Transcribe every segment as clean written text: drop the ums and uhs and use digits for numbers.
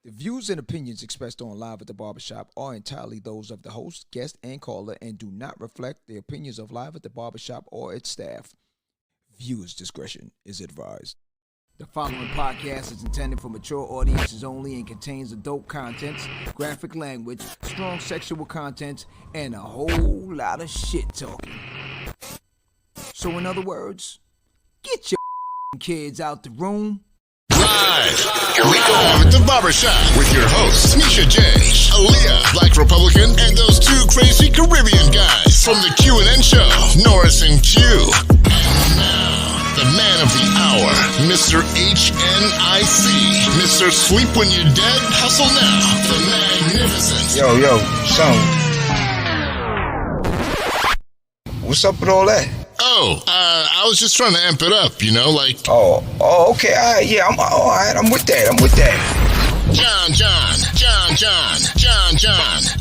The views and opinions expressed on Live at the Barbershop are entirely those of the host, guest, and caller and do not reflect the opinions of Live at the Barbershop or its staff. Viewers' discretion is advised. The following podcast is intended for mature audiences only and contains adult contents, graphic language, strong sexual content, and a whole lot of shit talking. So in other words, get your kids out the room. Live, here we go at the Barbershop with your hosts, Misha J, Aaliyah, Black Republican, and those two crazy Caribbean guys from the Q&N show, Norris and Q. And now, the man of the hour, Mr. HNIC, Mr. Sleep When You're Dead, Hustle Now, the magnificent. Yo, son. What's up with all that? I was just trying to amp it up, you know, like... Oh, okay, all right, yeah, all right, I'm with that. John,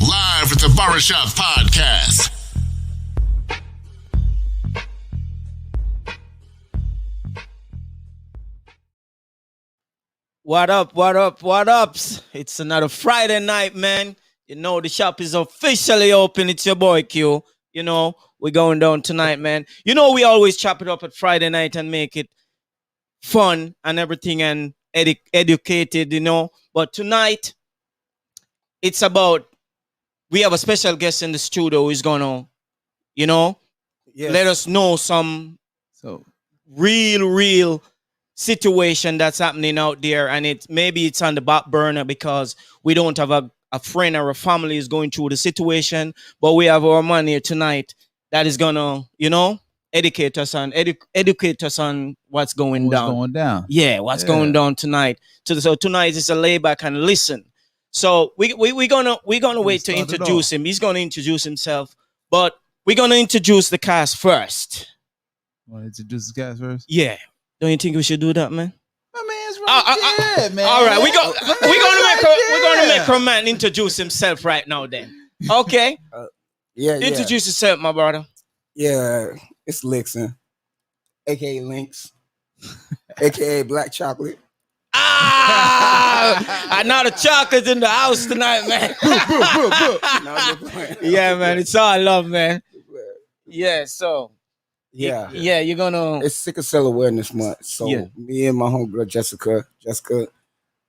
live at the Barbershop Podcast. What ups? It's another Friday night, man. You know, the shop is officially open. It's your boy Q. You know, we're going down tonight, man. You know, we always chop it up at Friday night and make it fun and everything and educated, you know. But tonight, it's about, we have a special guest in the studio who's going to, you know, let us know some real situation that's happening out there. And maybe it's on the back burner because we don't have a friend or a family is going through the situation, but we have our man here tonight that is gonna, you know, educate us on what's going down. Yeah, what's going down tonight. So tonight is a lay back and listen. So we're gonna wait to introduce him. He's gonna introduce himself, but we're gonna introduce the cast first. Want to introduce the cast first? Yeah. Don't you think we should do that, man? My man's right there, man. All right, we're gonna make our man introduce himself right now. Then, okay? Introduce yourself, my brother. Yeah, it's Lickson, aka Lynx, aka Black Chocolate. I know the chocolate's in the house tonight, man. Yeah, man, it's all love, man. Yeah, so. Yeah, you're gonna. It's Sickle Cell Awareness Month, so me and my homegirl Jessica,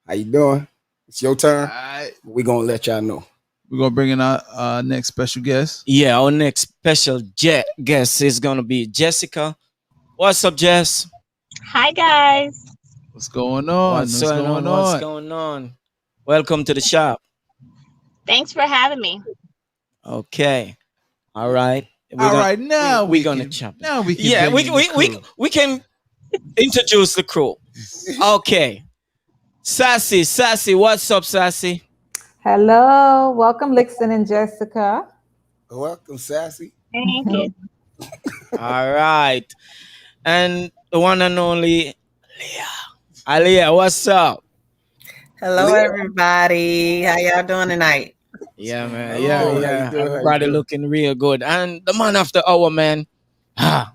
how you doing? It's your turn. All right. We're gonna let y'all know. We're gonna bring in our next special guest. Yeah, our next special guest is gonna be Jessica. What's up, Jess? Hi, guys. What's going on? What's going on? Welcome to the shop. Thanks for having me. Okay. All right. Now we're gonna chop. Now we can. Yeah, we can introduce the crew. Okay. Sassy, what's up, Sassy? Hello, welcome, Lickson and Jessica. Welcome, Sassy. Thank you. All right, and the one and only Aaliyah, what's up? Hello, everybody. How y'all doing tonight? Yeah, man. Yeah. Everybody looking real good. And the man after hour, man. The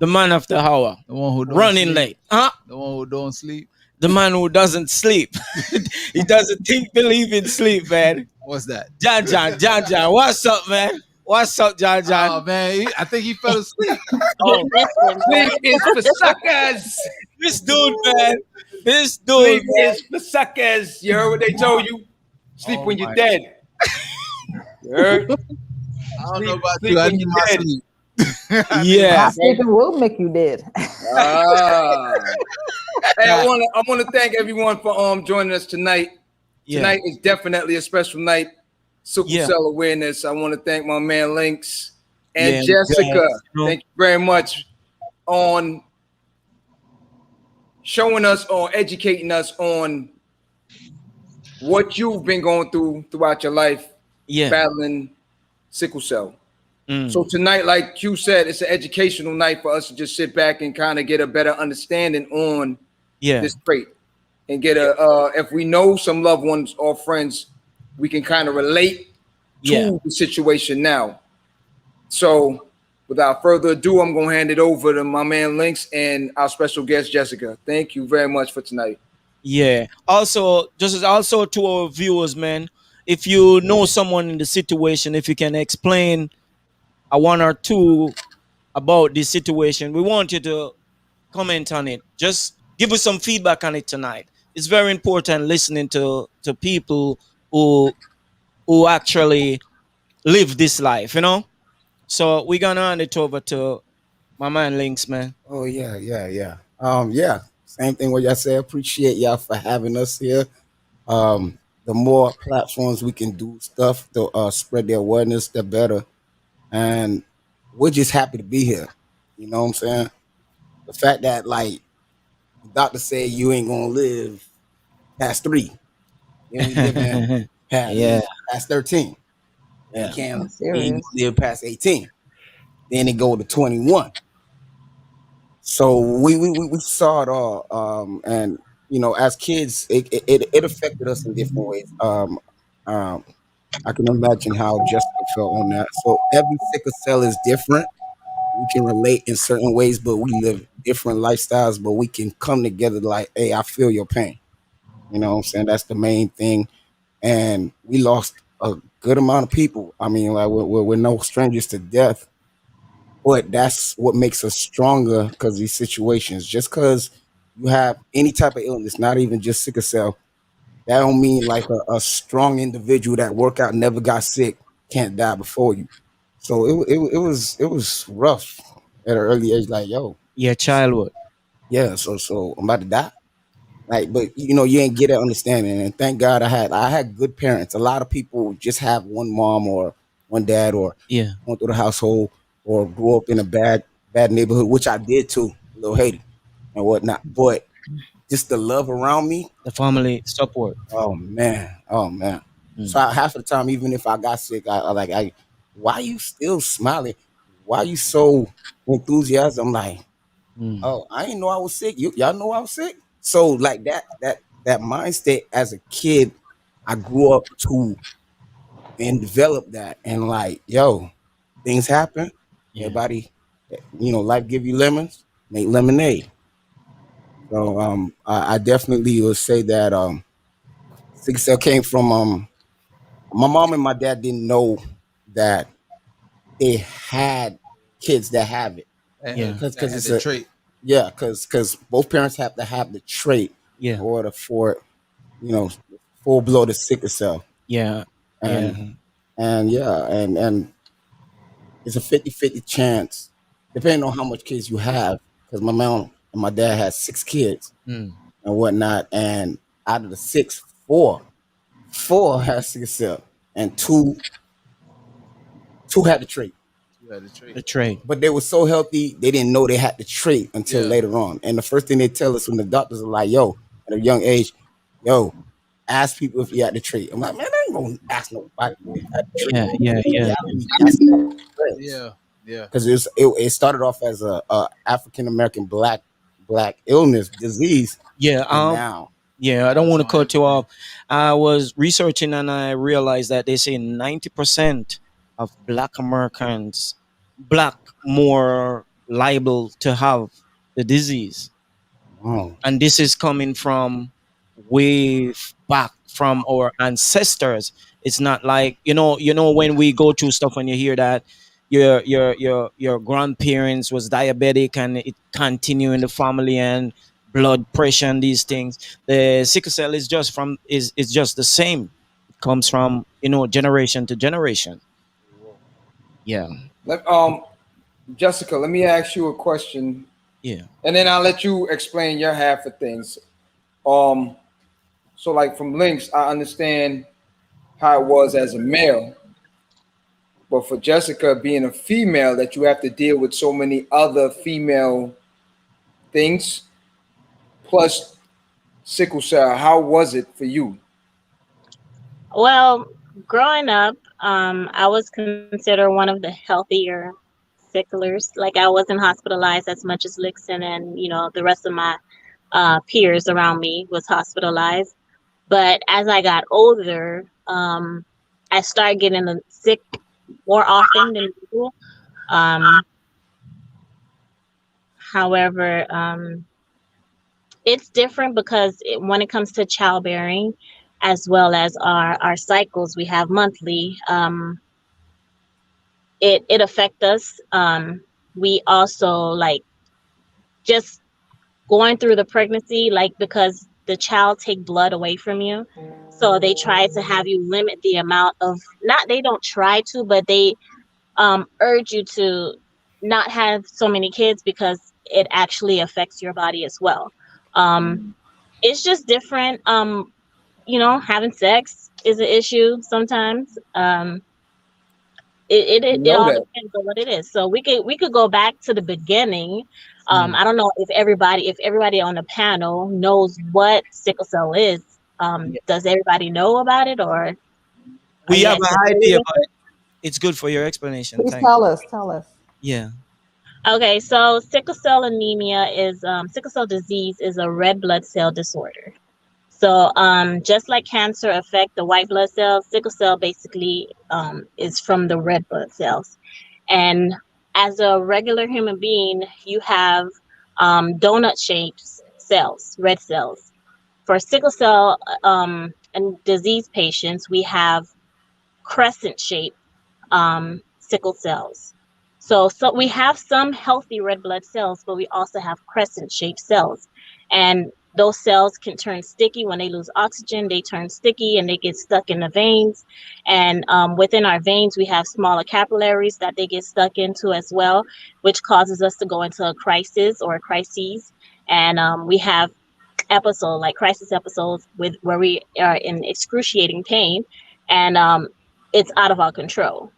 man after hour. The one who don't running sleep. late. Huh? The one who don't sleep. The man who doesn't sleep. He doesn't believe in sleep, man. What's that? John. What's up, man? What's up, John? Oh, man. I think he fell asleep. Sleep is for suckers. This dude, man. Sleep is for suckers. You heard what they told you? Sleep when you're dead. You heard? I don't know about you. I need my sleep. Yeah. Sleeping will make you dead. Hey, I want to thank everyone for joining us tonight. Yeah. Tonight is definitely a special night. Sickle Cell Awareness. I want to thank my man Lynx and Jessica. Thank you very much on showing us or educating us on what you've been going through throughout your life, battling sickle cell. So tonight, like Q said, it's an educational night for us to just sit back and kind of get a better understanding on this trait and get if we know some loved ones or friends, we can kind of relate to the situation now. So without further ado, I'm going to hand it over to my man Lynx and our special guest, Jessica. Thank you very much for tonight. Yeah. Also, just also to our viewers, man, if you know someone in the situation, if you can explain a one or two about this situation, we want you to comment on it. Just give us some feedback on it tonight. It's very important listening to people who actually live this life, you know. So we're gonna hand it over to my man Links, man. Oh yeah. Same thing what y'all say. Appreciate y'all for having us here. The more platforms we can do stuff to spread the awareness, the better. And we're just happy to be here. You know what I'm saying? The fact that like the doctor said you ain't gonna live past 3. You ain't living Yeah, past 13. And you yeah, can't That's even serious. live past 18. Then it go to 21. So we saw it all. And you know, as kids, it affected us in different ways. Um, I can imagine how Jessica felt on that. So every sickle cell is different. We can relate in certain ways, but we live different lifestyles, but we can come together like, hey, I feel your pain. You know what I'm saying? That's the main thing. And we lost a good amount of people. I mean, like we're no strangers to death, but that's what makes us stronger because these situations, just because you have any type of illness, not even just sickle cell, that don't mean like a strong individual that worked out, never got sick, can't die before you. So it was rough at an early age. Like yo, yeah. Childhood. yeah. So I'm about to die. Like, but you know, you ain't get that understanding. And thank God I had good parents. A lot of people just have one mom or one dad or Yeah, went through the household or grew up in a bad neighborhood, which I did too, a little Haiti and whatnot. But just the love around me. the family support. Oh man. So Mm, half of the time, even if I got sick, why you still smiling? Why you so enthusiastic? I'm like, mm, oh, I didn't know I was sick. Y'all know I was sick. So like that mindset as a kid, I grew up to and develop that. And like, yo, things happen. yeah, Everybody, life give you lemons, make lemonade. So I definitely would say that sickle cell came from my mom and my dad didn't know that they had kids that have it yeah, because That had it's the a trait. yeah because both parents have to have the trait in yeah, order for you know full blooded sickle cell yeah, yeah, and and it's a 50-50 chance depending on how much kids you have because my mom and my dad had 6 kids mm, and whatnot and out of the 6 four had sickle cell and two had the trait. You had the trait. the trade. But they were so healthy, they didn't know they had the trait until Yeah. later on. And the first thing they tell us when the doctors are like, yo, at a young age, yo, ask people if you had the trait. I'm like, man, I ain't gonna ask nobody if they had the trait. Yeah, yeah, In yeah, reality, that's Yeah. Yeah. because it started off as a African American black illness disease, yeah. and now Yeah, I Now don't it's want to on cut you everything. off. I was researching and I realized that they say 90% of black Americans, black more liable to have the disease. wow, And this is coming from way back from our ancestors. It's not like, when we go through stuff and you hear that your grandparents was diabetic and it continue in the family and blood pressure and these things. The sickle cell is just the same. It comes from, generation to generation. Yeah. Let, Jessica, let me ask you a question, Yeah. and then I'll let you explain your half of things. Um, so like from links, I understand how it was as a male, but for Jessica being a female, that you have to deal with so many other female things plus sickle cell. How was it for you? Well, growing up, I was considered one of the healthier sicklers. Like I wasn't hospitalized as much as Lickson and the rest of my peers around me was hospitalized. But as I got older, I started getting sick more often than usual. Um, however, it's different because when it comes to childbearing, as well as our cycles, we have monthly. It affects us. We also like just going through the pregnancy, like because the child take blood away from you, so they try to have you limit the amount of, not they don't try to, but they urge you to not have so many kids because it actually affects your body as well. It's just different. Having sex is an issue sometimes. It know all that. depends on what it is. So we could go back to the beginning. Mm. I don't know if everybody on the panel knows what sickle cell is. Yeah. Does everybody know about it, or are We you have guys an familiar idea, with but it? it's good for your explanation. Please Thank tell us. Tell us. you. Yeah. Okay, so sickle cell anemia is sickle cell disease is a red blood cell disorder. So just like cancer affect the white blood cells, sickle cell basically is from the red blood cells. And as a regular human being, you have donut shaped cells, red cells. For sickle cell and disease patients, we have crescent shaped sickle cells. So we have some healthy red blood cells, but we also have crescent shaped cells. And those cells can turn sticky when they lose oxygen. They turn sticky and they get stuck in the veins. And within our veins, we have smaller capillaries that they get stuck into as well, which causes us to go into a crisis or crises. And we have like crisis episodes with where we are in excruciating pain, and it's out of our control.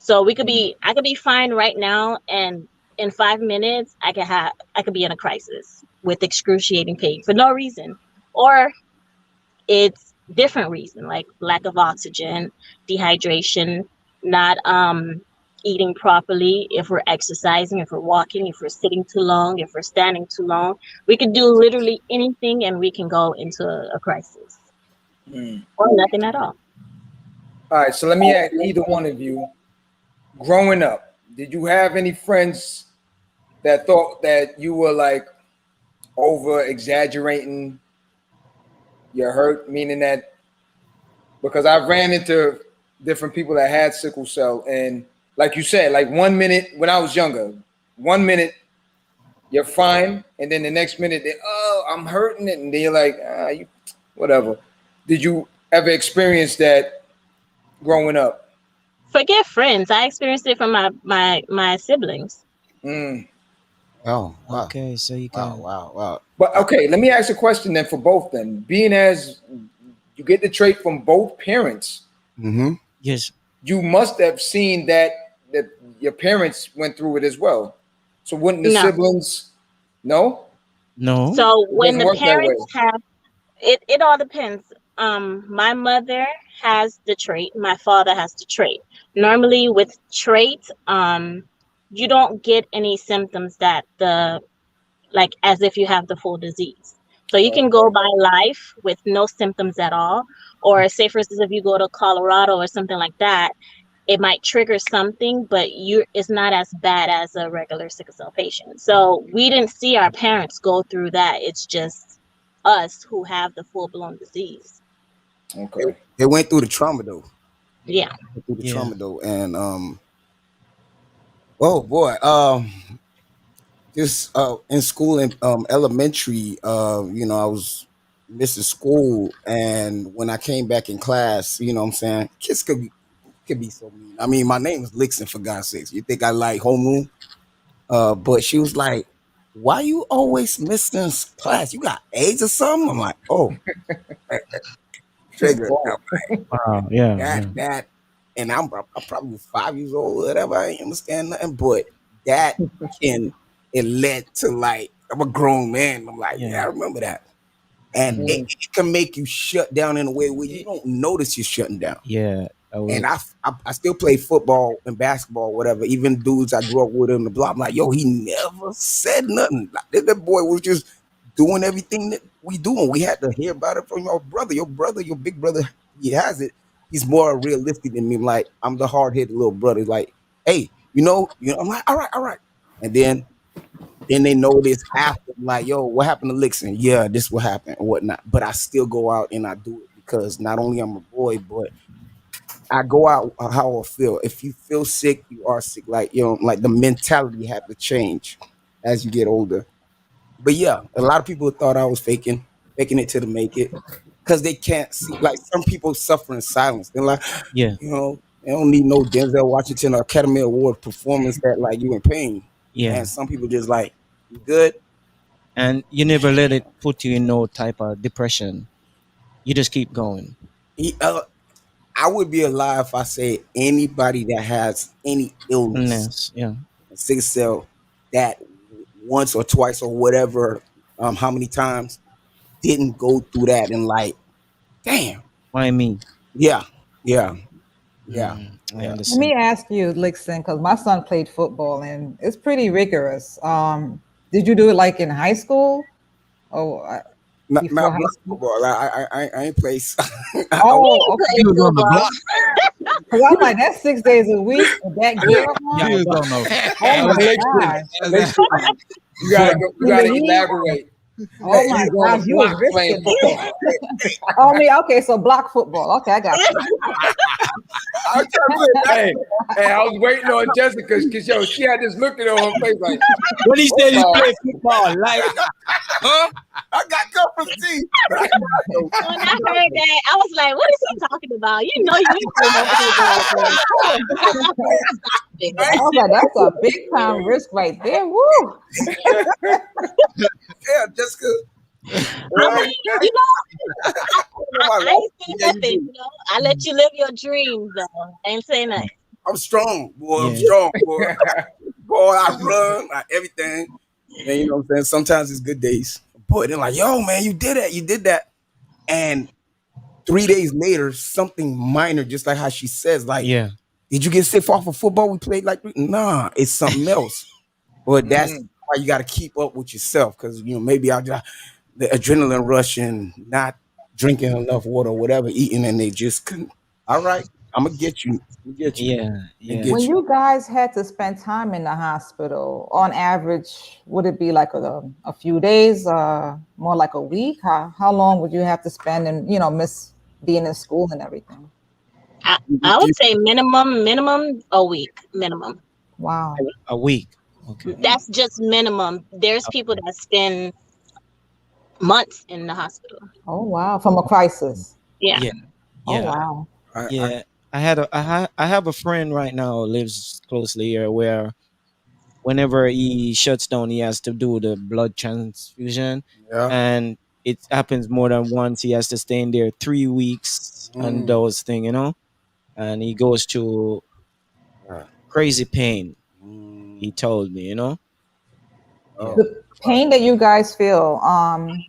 So I could be fine right now, and in 5 minutes I could be in a crisis with excruciating pain for no reason, or it's different reason like lack of oxygen, dehydration, not eating properly, if we're exercising, if we're walking, if we're sitting too long, if we're standing too long. We could do literally anything and we can go into a crisis or nothing at all. All right, so let me ask either one of you. Growing up, did you have any friends that thought that you were like over exaggerating your hurt? Meaning that, because I ran into different people that had sickle cell, and like you said, like 1 minute when I was younger, 1 minute you're fine, and then the next minute, oh, I'm hurting it, and then you're like, whatever. Did you ever experience that growing up? Forget friends. I experienced it from my siblings. Oh, wow. Okay, so you can. Wow. But okay, let me ask a question then for both. Then, being as you get the trait from both parents, Yes. you must have seen that your parents went through it as well. So wouldn't the No. siblings? No, No. So it when doesn't the work that way. parents have it all depends. My mother has the trait, my father has the trait. Normally with traits, you don't get any symptoms that the like as if you have the full disease. So you can go by life with no symptoms at all. Or say for instance, if you go to Colorado or something like that, it might trigger something, but it's not as bad as a regular sickle cell patient. So we didn't see our parents go through that. It's just us who have the full blown disease. Okay. They went through the trauma though. Yeah. And oh boy, just in school in elementary, I was missing school, and when I came back in class, you know what I'm saying, kids could be so mean. I mean, my name is Lickson, for God's sakes. You think I like homeroom? But she was like, "Why you always missing class? You got AIDS or something?" I'm like, "Oh, trigger." Wow. Yeah. That, and I'm probably 5 years old, whatever. I ain't understand nothing, but that it led to like I'm a grown man. I'm like, yeah, I remember that, and it can make you shut down in a way where you don't notice you're shutting down. Yeah. And I still play football and basketball, whatever. Even dudes I grew up with in the block, I'm like, yo, he never said nothing. Like, that boy was just doing everything that we doing. We had to hear about it from your brother, your big brother. He has it. He's more realistic than me. I'm like, I'm the hard headed little brother. He's like, hey, I'm like, all right. And then Then they know this after, like, yo, what happened to Lickson? Yeah, this will happen or whatnot. But I still go out and I do it because not only I'm a boy, but I go out how I feel. If you feel sick, you are sick. Like, like the mentality had to change as you get older. But yeah, a lot of people thought I was faking it to make it because they can't see. Like some people suffer in silence. They're like, Yeah. They don't need no Denzel Washington or Academy Award performance that like you in pain. Yeah. And some people just like, you good? And you never let it put you in no type of depression. You just keep going. I would be a lie if I say anybody that has any illness, yeah, sickle cell, that once or twice or whatever, how many times didn't go through that and like, damn. Why me? Yeah. Let me ask you, Lickson, because my son played football and it's pretty rigorous. Did you do it like in high school? Before high school? Football. I ain't play. Oh, okay. He was on the block. Because I'm like, that's 6 days a week with that gear on. You don't know. Oh my gosh. You gotta elaborate. Oh my gosh, you was risking it. Oh, me, okay, so block football. Okay, I got you. Hey, I was waiting on Jessica because she had this look at her face like, when he said he played football, like, huh? I got company. When I heard that, I was like, what is he talking about? You know, you I was like, that's a big time risk right there. Woo! Yeah, Jessica. I mean, I ain't say nothing. I let you live your dreams, though. I ain't say nothing. I'm strong, boy. I'm strong, boy. Boy, I run, everything. And you know what I'm saying? Sometimes it's good days. Boy, they're like, yo, man, you did it. You did that. And 3 days later, something minor, just like how she says, like, did you get sick off of football? We played like, nah, it's something else. But that's why you got to keep up with yourself. Because, maybe I just, the adrenaline rush and not drinking enough water or whatever, eating, and they just couldn't. All right, I'm going to get you. Yeah. When you guys had to spend time in the hospital, on average, would it be like a few days, more like a week? How long would you have to spend and, miss being in school and everything? I would say minimum a week, minimum. Wow. A week. Okay. That's just minimum. There's people that spend months in the hospital. Oh, wow. From a crisis. Yeah. Oh, wow. Yeah. I have a friend right now who lives closely here where whenever he shuts down, he has to do the blood transfusion. Yeah. And it happens more than once. He has to stay in there 3 weeks and those things, and he goes to crazy pain. He told me, The pain that you guys feel,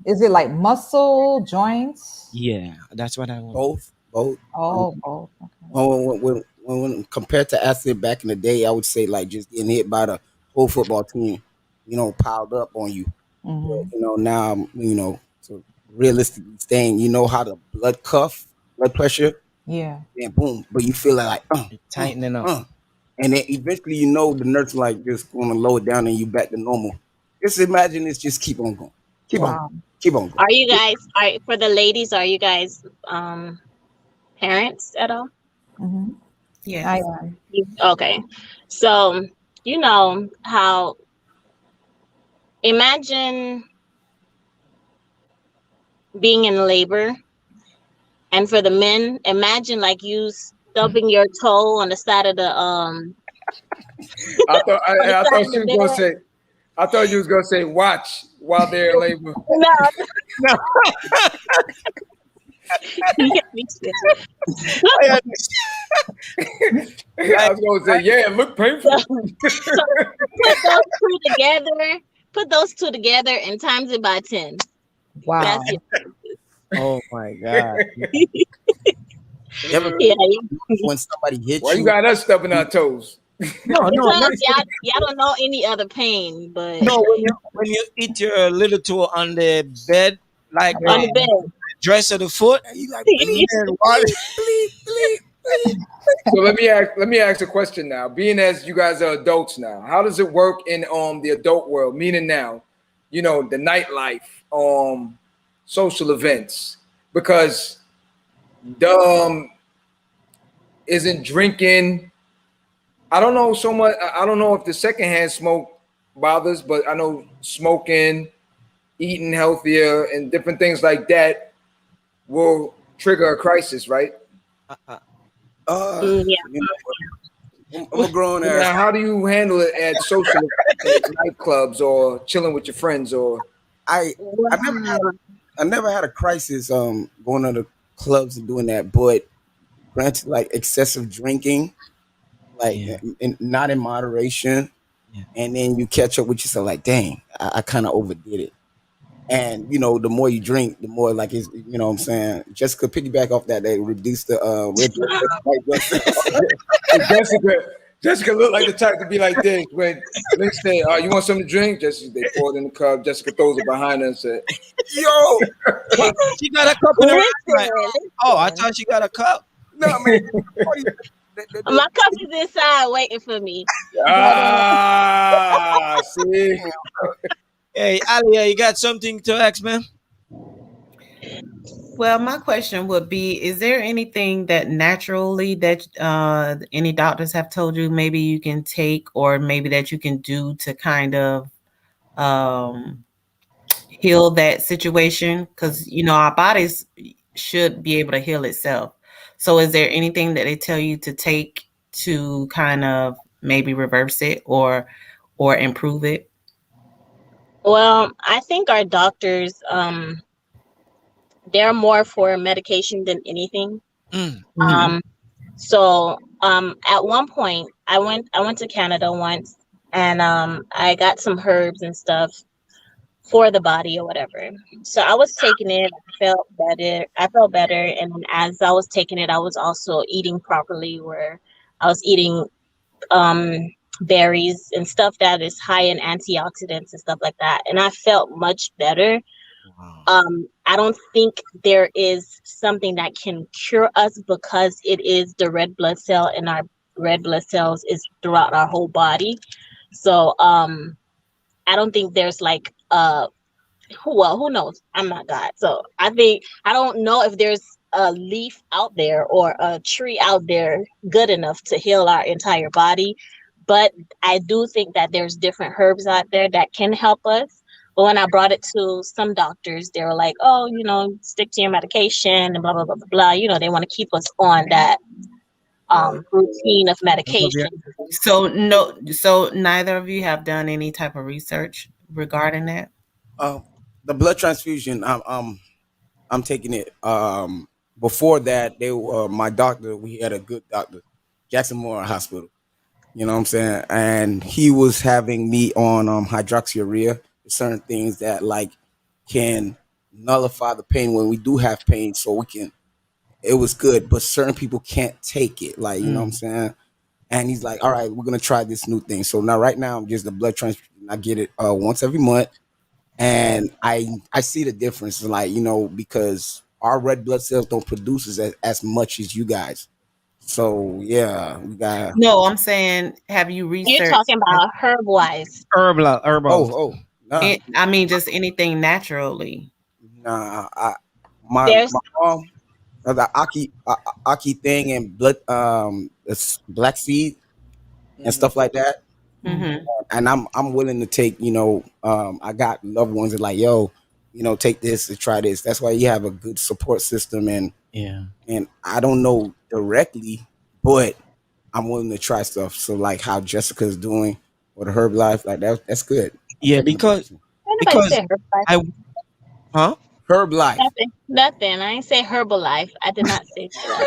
is it like muscle, joints? Yeah, that's what I want. Both. Oh, both. Okay. When compared to athlete back in the day, I would say like just getting hit by the whole football team, piled up on you. Mm-hmm. But, now, so realistically staying, how the blood pressure. Yeah. And boom, but you feel like tightening up. And then eventually, the nurse like just going to lower it down and you back to normal. Just imagine it's just keep on going. Keep on going. Are you guys, for the ladies, are you guys parents at all? Mm-hmm. Yeah. I am. Okay. So, how, imagine being in labor, and for the men, imagine like you stubbing your toe on the side of the I thought she was gonna say. I thought you was gonna say watch while they're in labor. No. I was gonna say, yeah, it looked painful. So put those two together and times it by 10. Wow. That's your Oh my God. When somebody hits Why you got us stubbing our toes? No, y'all don't know any other pain, but no, when you eat your little toe on the bed, like on the bed, dress of the foot, you like bleed, bleed. So let me ask a question now. Being as you guys are adults now, how does it work in the adult world? Meaning now, the nightlife, social events, because isn't drinking. I don't know so much. I don't know if the secondhand smoke bothers, but I know smoking, eating healthier, and different things like that will trigger a crisis, right? Yeah. I'm a grown ass. Now, how do you handle it at social nightclubs or chilling with your friends? Or I never had a crisis going to the clubs and doing that, but granted, like excessive drinking, like not in moderation, and then you catch up with yourself like, dang, I kind of overdid it. And the more you drink, the more like it's, what I'm saying. Jessica, piggyback off that, they reduce the red blood cells. Jessica looked like the type to be like this when they say, "You want something to drink?" Jessica, they pour it in the cup. Jessica throws it behind her and said, "Yo, she got a cup in her hand." Oh, I thought she got a cup. No, man. My cup is inside waiting for me. See. Hey, Alia, you got something to ask, man? Well, my question would be, is there anything that naturally that any doctors have told you maybe you can take or maybe that you can do to kind of heal that situation? Because, our bodies should be able to heal itself. So is there anything that they tell you to take to kind of maybe reverse it or improve it? Well, I think our doctors, they're more for medication than anything. So at one point I went to Canada once, and I got some herbs and stuff for the body or whatever. So I was taking it, I felt better, and as I was taking it, I was also eating properly, where I was eating berries and stuff that is high in antioxidants and stuff like that, and I felt much better. I don't think there is something that can cure us, because it is the red blood cell, and our red blood cells is throughout our whole body. So I don't think there's like who knows? I'm not God. So I don't know if there's a leaf out there or a tree out there good enough to heal our entire body. But I do think that there's different herbs out there that can help us. But when I brought it to some doctors, they were like, "Oh, stick to your medication and blah blah blah blah blah." They want to keep us on that routine of medication. So neither of you have done any type of research regarding that. The blood transfusion, I'm taking it. Before that, my doctor. We had a good doctor, Jackson Memorial Hospital. You know what I'm saying? And he was having me on hydroxyurea, certain things that like can nullify the pain when we do have pain, so we can. It was good, but certain people can't take it. Like, you know what I'm saying? And he's like, "All right, we're gonna try this new thing." So right now, I'm just the blood transfusion. I get it once every month, and I see the difference. Like, because our red blood cells don't produce as much as you guys. So yeah, we got. No, I'm saying, have you researched? You're talking about herb-wise. Herbal. Oh. Nah. I mean, just anything naturally. Nah, my mom, the Aki thing and blood, black seed and stuff like that. Mm-hmm. And I'm willing to take. I got loved ones that like, yo, take this and try this. That's why you have a good support system. And I don't know directly, but I'm willing to try stuff. So like how Jessica's doing with the herb life, like that's good. Yeah, because Herb life. Nothing. I ain't say Herbalife. I did not say that.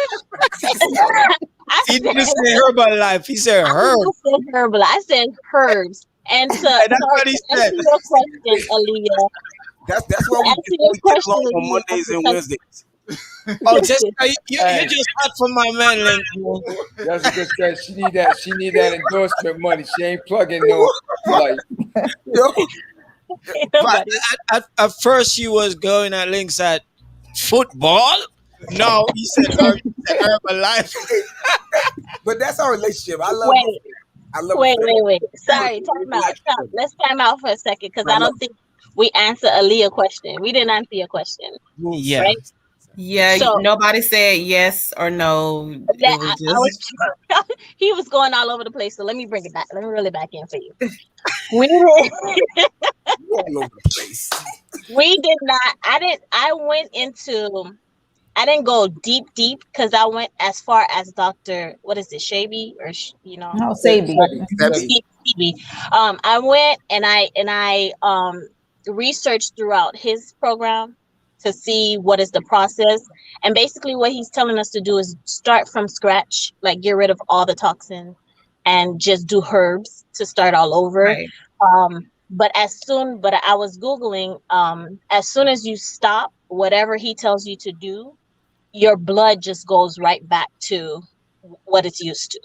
He didn't say Herbalife. He said herb. I said Herbalife. I said herbs. And to that's what he said. answer your question, Aaliyah. That's why we get along on Mondays and Wednesdays. Oh, Jessica, you just hot for my man, Link. Jessica said she need that endorsement money. She ain't plugging no like. But at first she was going at Links at football. No, he said Herbalife. But that's our relationship. I love Wait, I love wait. Sorry, time out. Let's time out for a second because I don't think we answered Aaliyah question. We didn't answer your question. Yeah. Right? Yeah, So nobody said yes or no. It was just he was going all over the place. So let me bring it back. Let me reel it back in for you. We did all over the place. We did not. I didn't go deep because I went as far as Dr. What is it, Shaby or No, Sabi. Sebi. I went and I researched throughout his program to see what is the process, and basically what he's telling us to do is start from scratch, like get rid of all the toxins and just do herbs to start all over. right. But I was Googling, as soon as you stop whatever he tells you to do, your blood just goes right back to what it's used to.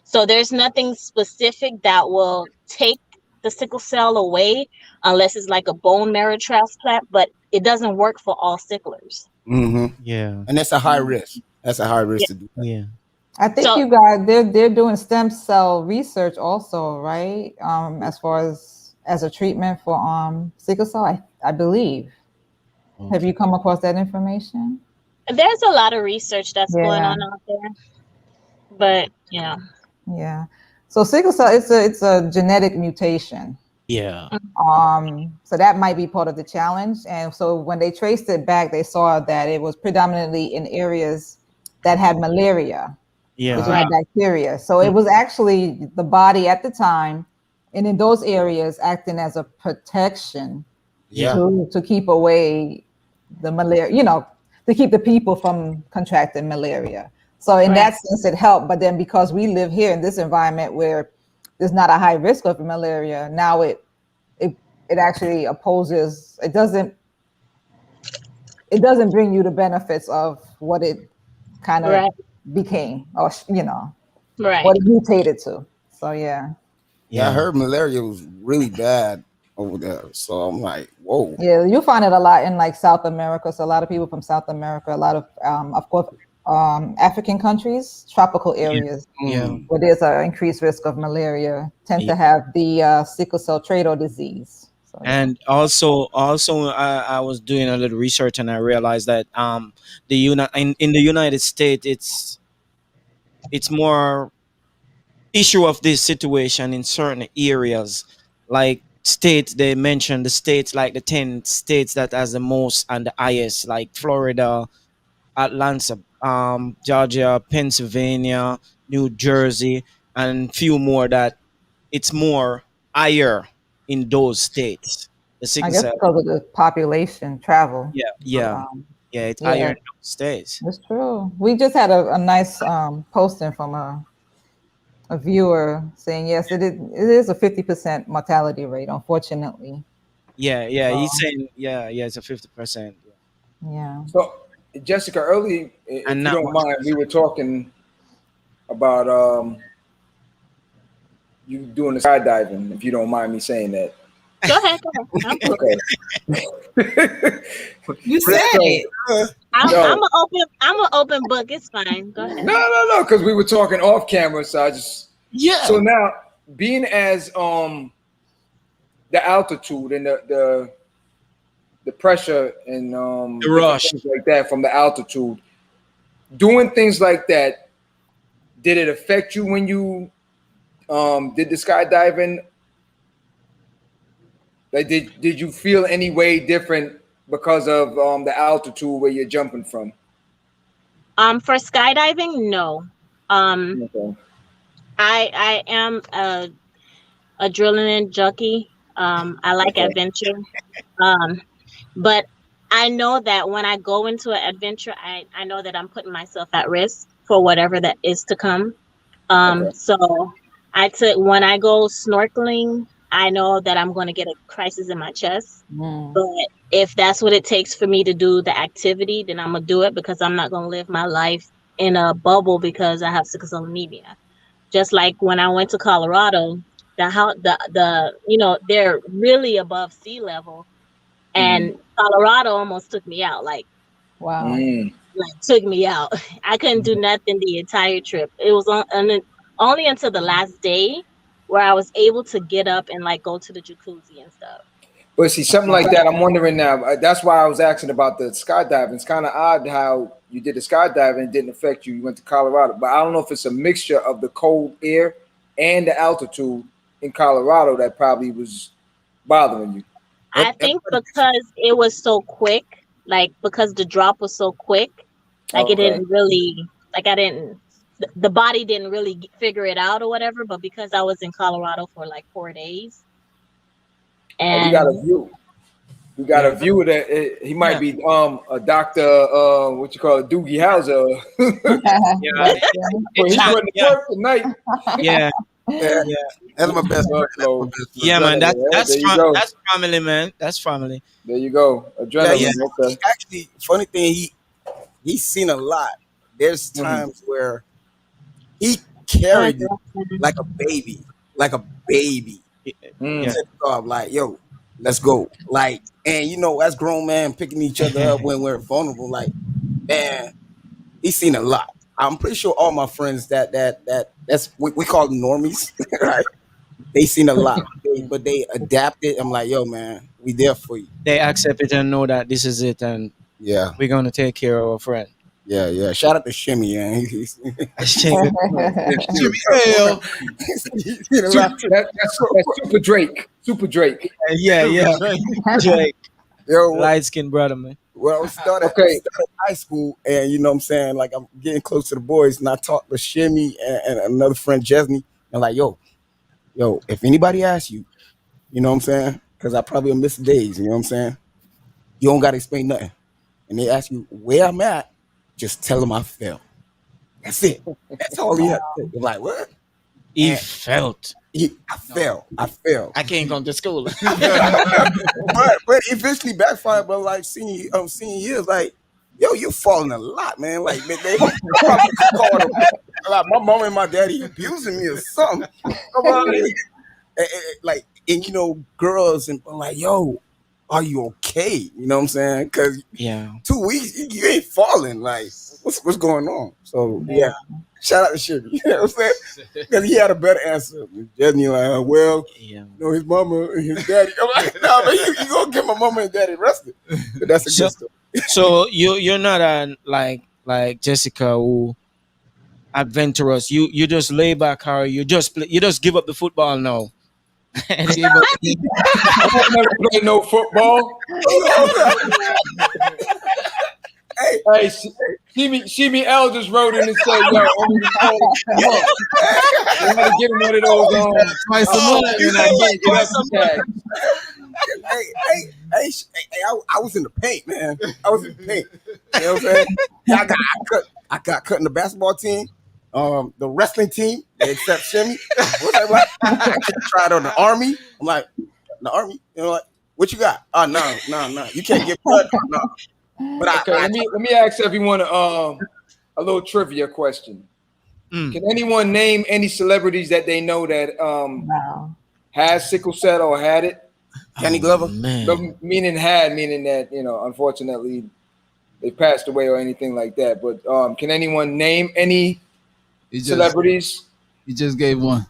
So there's nothing specific that will take the sickle cell away unless it's like a bone marrow transplant, but it doesn't work for all sicklers. Mm-hmm. Yeah. And that's a high risk. That's a high risk to do that. Yeah. I think you guys they're doing stem cell research also, right? As far as a treatment for sickle cell, I believe. Okay. Have you come across that information? There's a lot of research that's going on out there, but yeah. So sickle cell, it's a genetic mutation. Yeah. So that might be part of the challenge. And so when they traced it back, they saw that it was predominantly in areas that had malaria, which had bacteria. So it was actually the body at the time, and in those areas acting as a protection to keep away the malaria, to keep the people from contracting malaria. So in that sense, it helped. But then because we live here in this environment where there's not a high risk of malaria, now it actually opposes. It doesn't bring you the benefits of what it kind of became, or what it mutated to. So yeah. I heard malaria was really bad over there. So I'm like, whoa. Yeah, you find it a lot in like South America. So a lot of people from South America, a lot of course, African countries, tropical areas, where there's an increased risk of malaria, tend to have the sickle cell trait or disease. So, and also, I was doing a little research and I realized that in the United States, it's more issue of this situation in certain areas, like states. They mentioned the states, like the 10 states that has the most and the highest, like Florida, Atlanta, Georgia, Pennsylvania, New Jersey, and few more, that it's more higher in those states. The I guess because of the population travel. Yeah, it's higher in those states. That's true. We just had a nice posting from a viewer saying yes, it is a 50% mortality rate, unfortunately. Yeah, he's saying it's a 50%. Yeah. So Jessica, early, if you don't mind, we were talking about you doing the skydiving, if you don't mind me saying that. Go ahead. Okay. You said it. I'm an open book. It's fine. Go ahead. No, because we were talking off camera, so I just So now, being as the altitude and the pressure and the rush like that from the altitude, doing things like that, did it affect you when you did the skydiving? Like, did you feel any way different because of the altitude where you're jumping from? For skydiving, no. Okay. I am a adrenaline junkie. I like adventure. But I know that when I go into an adventure, I know that I'm putting myself at risk for whatever that is to come. So when I go snorkeling, I know that I'm going to get a crisis in my chest. But if that's what it takes for me to do the activity, then I'm going to do it, because I'm not going to live my life in a bubble because I have sickle cell anemia. Just like when I went to Colorado, they're really above sea level, and Colorado almost took me out. Like, wow. like took me out. I couldn't do nothing the entire trip. It was only until the last day where I was able to get up and like go to the jacuzzi and stuff. But see, something like that, I'm wondering now. That's why I was asking about the skydiving. It's kind of odd how you did the skydiving and it didn't affect you. You went to Colorado, but I don't know if it's a mixture of the cold air and the altitude in Colorado that probably was bothering you. I think because it was so quick, like because the drop was so quick, like it didn't really, like the body didn't really figure it out or whatever. But because I was in Colorado for like 4 days, and we got a view. We got a view that he might be a doctor. What you call it, Doogie Howser. He's running the work tonight. Yeah. That's my best friend. Yeah, man. That's family, man. That's family. There you go. Adrenaline. Okay. Actually, funny thing, he's seen a lot. There's times where he carried it like a baby. Like, yo, let's go. Like, and you know, as grown men picking each other up when we're vulnerable, like, man, he's seen a lot. I'm pretty sure all my friends that's we call them normies, right? They seen a lot, but they adapted. I'm like, yo, man, we there for you. They accept it and know that this is it, and we're gonna take care of our friend. Yeah. Shout out to Shimmy, man. Shimmy. That's Super Drake. Yeah. Drake. Yo, light skinned brother, man. Well, I started high school, and you know what I'm saying, like I'm getting close to the boys, and I talked to Shimmy and another friend, Jesney, and like, yo, if anybody asks you, you know what I'm saying, because I probably miss days, you know what I'm saying, you don't got to explain nothing. And they ask you where I'm at, just tell them I fell. That's it. That's all he had to say. You're like, what? He felt. I fell. I can't come to school. but eventually backfired. But like senior years, like, yo, you're falling a lot, man. Like, man, they like my mom and my daddy abusing me or something. Like, and you know, girls and like, yo, are you okay? You know what I'm saying? Because 2 weeks you ain't falling. Like, what's going on? So yeah. Shout out to Shimmy. You know what I'm saying? Because he had a better answer. Jesney like, well, you know, his mama and his daddy. I'm like, no, man, you gonna get my mama and daddy arrested. But that's a good story. So you're not like Jessica who adventurous. You just lay back, or you just give up the football now. I never play no football. Hey, see me Elders wrote in and say, yo, I'm gonna get him one of those I was in the paint, man. I was in the paint. You know what I'm saying? I got cut in the basketball team, the wrestling team, except Shimmy. I tried on the Army. I'm like, the Army? You know what? What you got? Oh, no. You can't get cut. No. But let me ask everyone a little trivia question. Can anyone name any celebrities that they know that has sickle cell or had it? Kenny Glover? Meaning that, you know, unfortunately they passed away or anything like that. But can anyone name any celebrities? He just gave one.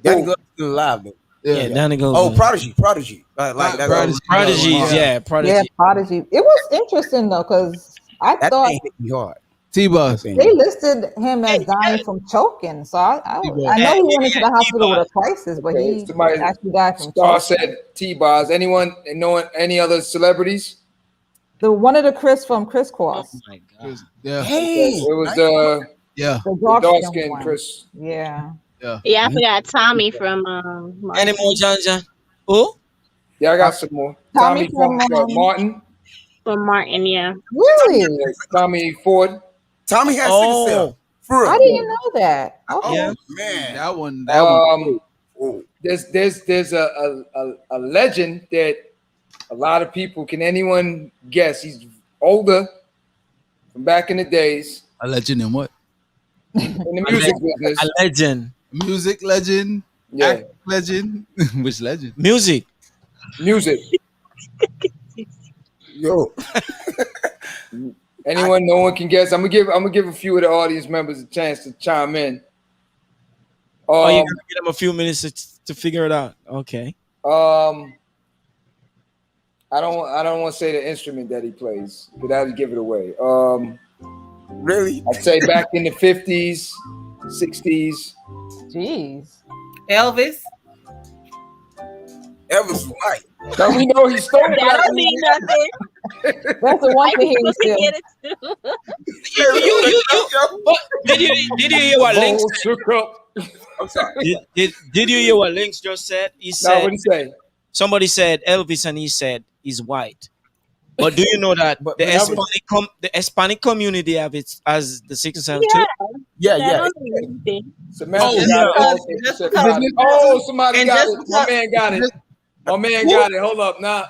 Danny Glover's still alive though. Yeah, Danny Glover. Oh, Prodigy. Prodigy. Prodigy. Yeah, Prodigy. It was interesting though, because I thought hit me hard. T-Boss. They listed him as dying from choking, so I know he went into the hospital with a crisis, but he actually died from choking. Said T-Boss. Anyone know any other celebrities? One of the Chris from Criss Cross. Oh my God. Yeah. Hey, it was the dark skin Chris. Yeah. I forgot Tommy from Any more John? Who? Yeah, I got some more. Tommy from Martin. From Martin, yeah. Really? Tommy Ford. Tommy has sickle cell. For real. I didn't know that. Okay. Yeah, man. That one. There's a legend that a lot of people, can anyone guess? He's older from back in the days. A legend in what? In the music business. A legend. Music legend. Yeah. Act legend. Which legend? Music. Yo. Anyone? No one can guess. I'm gonna give a few of the audience members a chance to chime in. Oh, you gotta give them a few minutes to figure it out. Okay. I don't want to say the instrument that he plays, but that would give it away. Really? I'd say back in the 50s, 60s. Jeez. Elvis. Elvis White. Now we know he stole That that. don't mean nothing. That's the one thing he was Supposed to still. get it too. Did you hear what Lynx Oh, said? shook up. I'm sorry. Did you hear what Lynx just said? He Now said what he say? somebody said Elvis and he said he's white. But do you know that But the Elvis- Hispanic community have it as the Sickle Cell Yeah. too? Yeah, That yeah. don't mean anything. Samantha Oh, got just it. because- Oh, somebody and got just it. My because- man got it. My man got it. Hold up, now.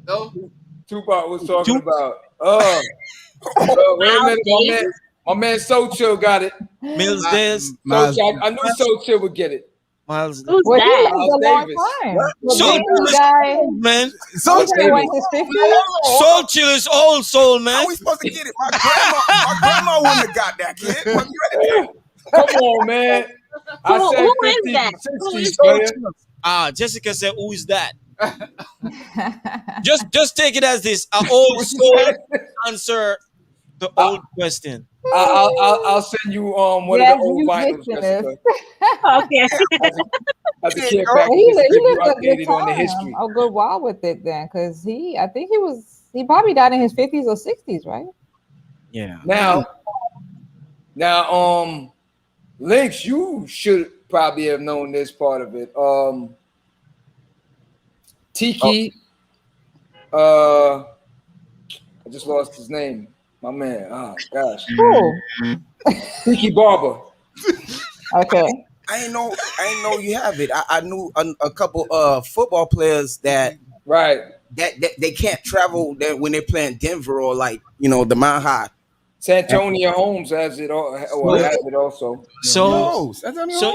No. Tupac was talking Tup- about. Wait a minute, Davis? my man So Chill got it. Mills Days, So Miles, Chill, I knew So Chill would get it. Miles. Who's Well, he that? lived a long Davis. time. What? The Soul baby guy. Man, So He died in his 50s. Soul Chill is old soul, man. how we supposed to get it? My grandma wouldn't have got that, kid. Come on, man. I Who- said who is 50s that? and Who 60s, is player. Jessica said, "Who is that?" Just take it as this: an old soul answer the old question. I'll send you one Yes, of the old you vinyls, listeners. Jessica. Okay. As a care Well, package, he just to lived keep you a good updated on the time, history. a good while with it then, because I think he probably died in his 50s or 60s, right? Yeah. Now, Lynx, you should probably have known this part of it. Tiki, I just lost his name. My man, oh gosh, Cool. Tiki Barber. Okay. I ain't know you have it. I knew a couple football players that Right. they can't travel when they're playing Denver or the Mile High. Santonio Holmes has it, has it also. So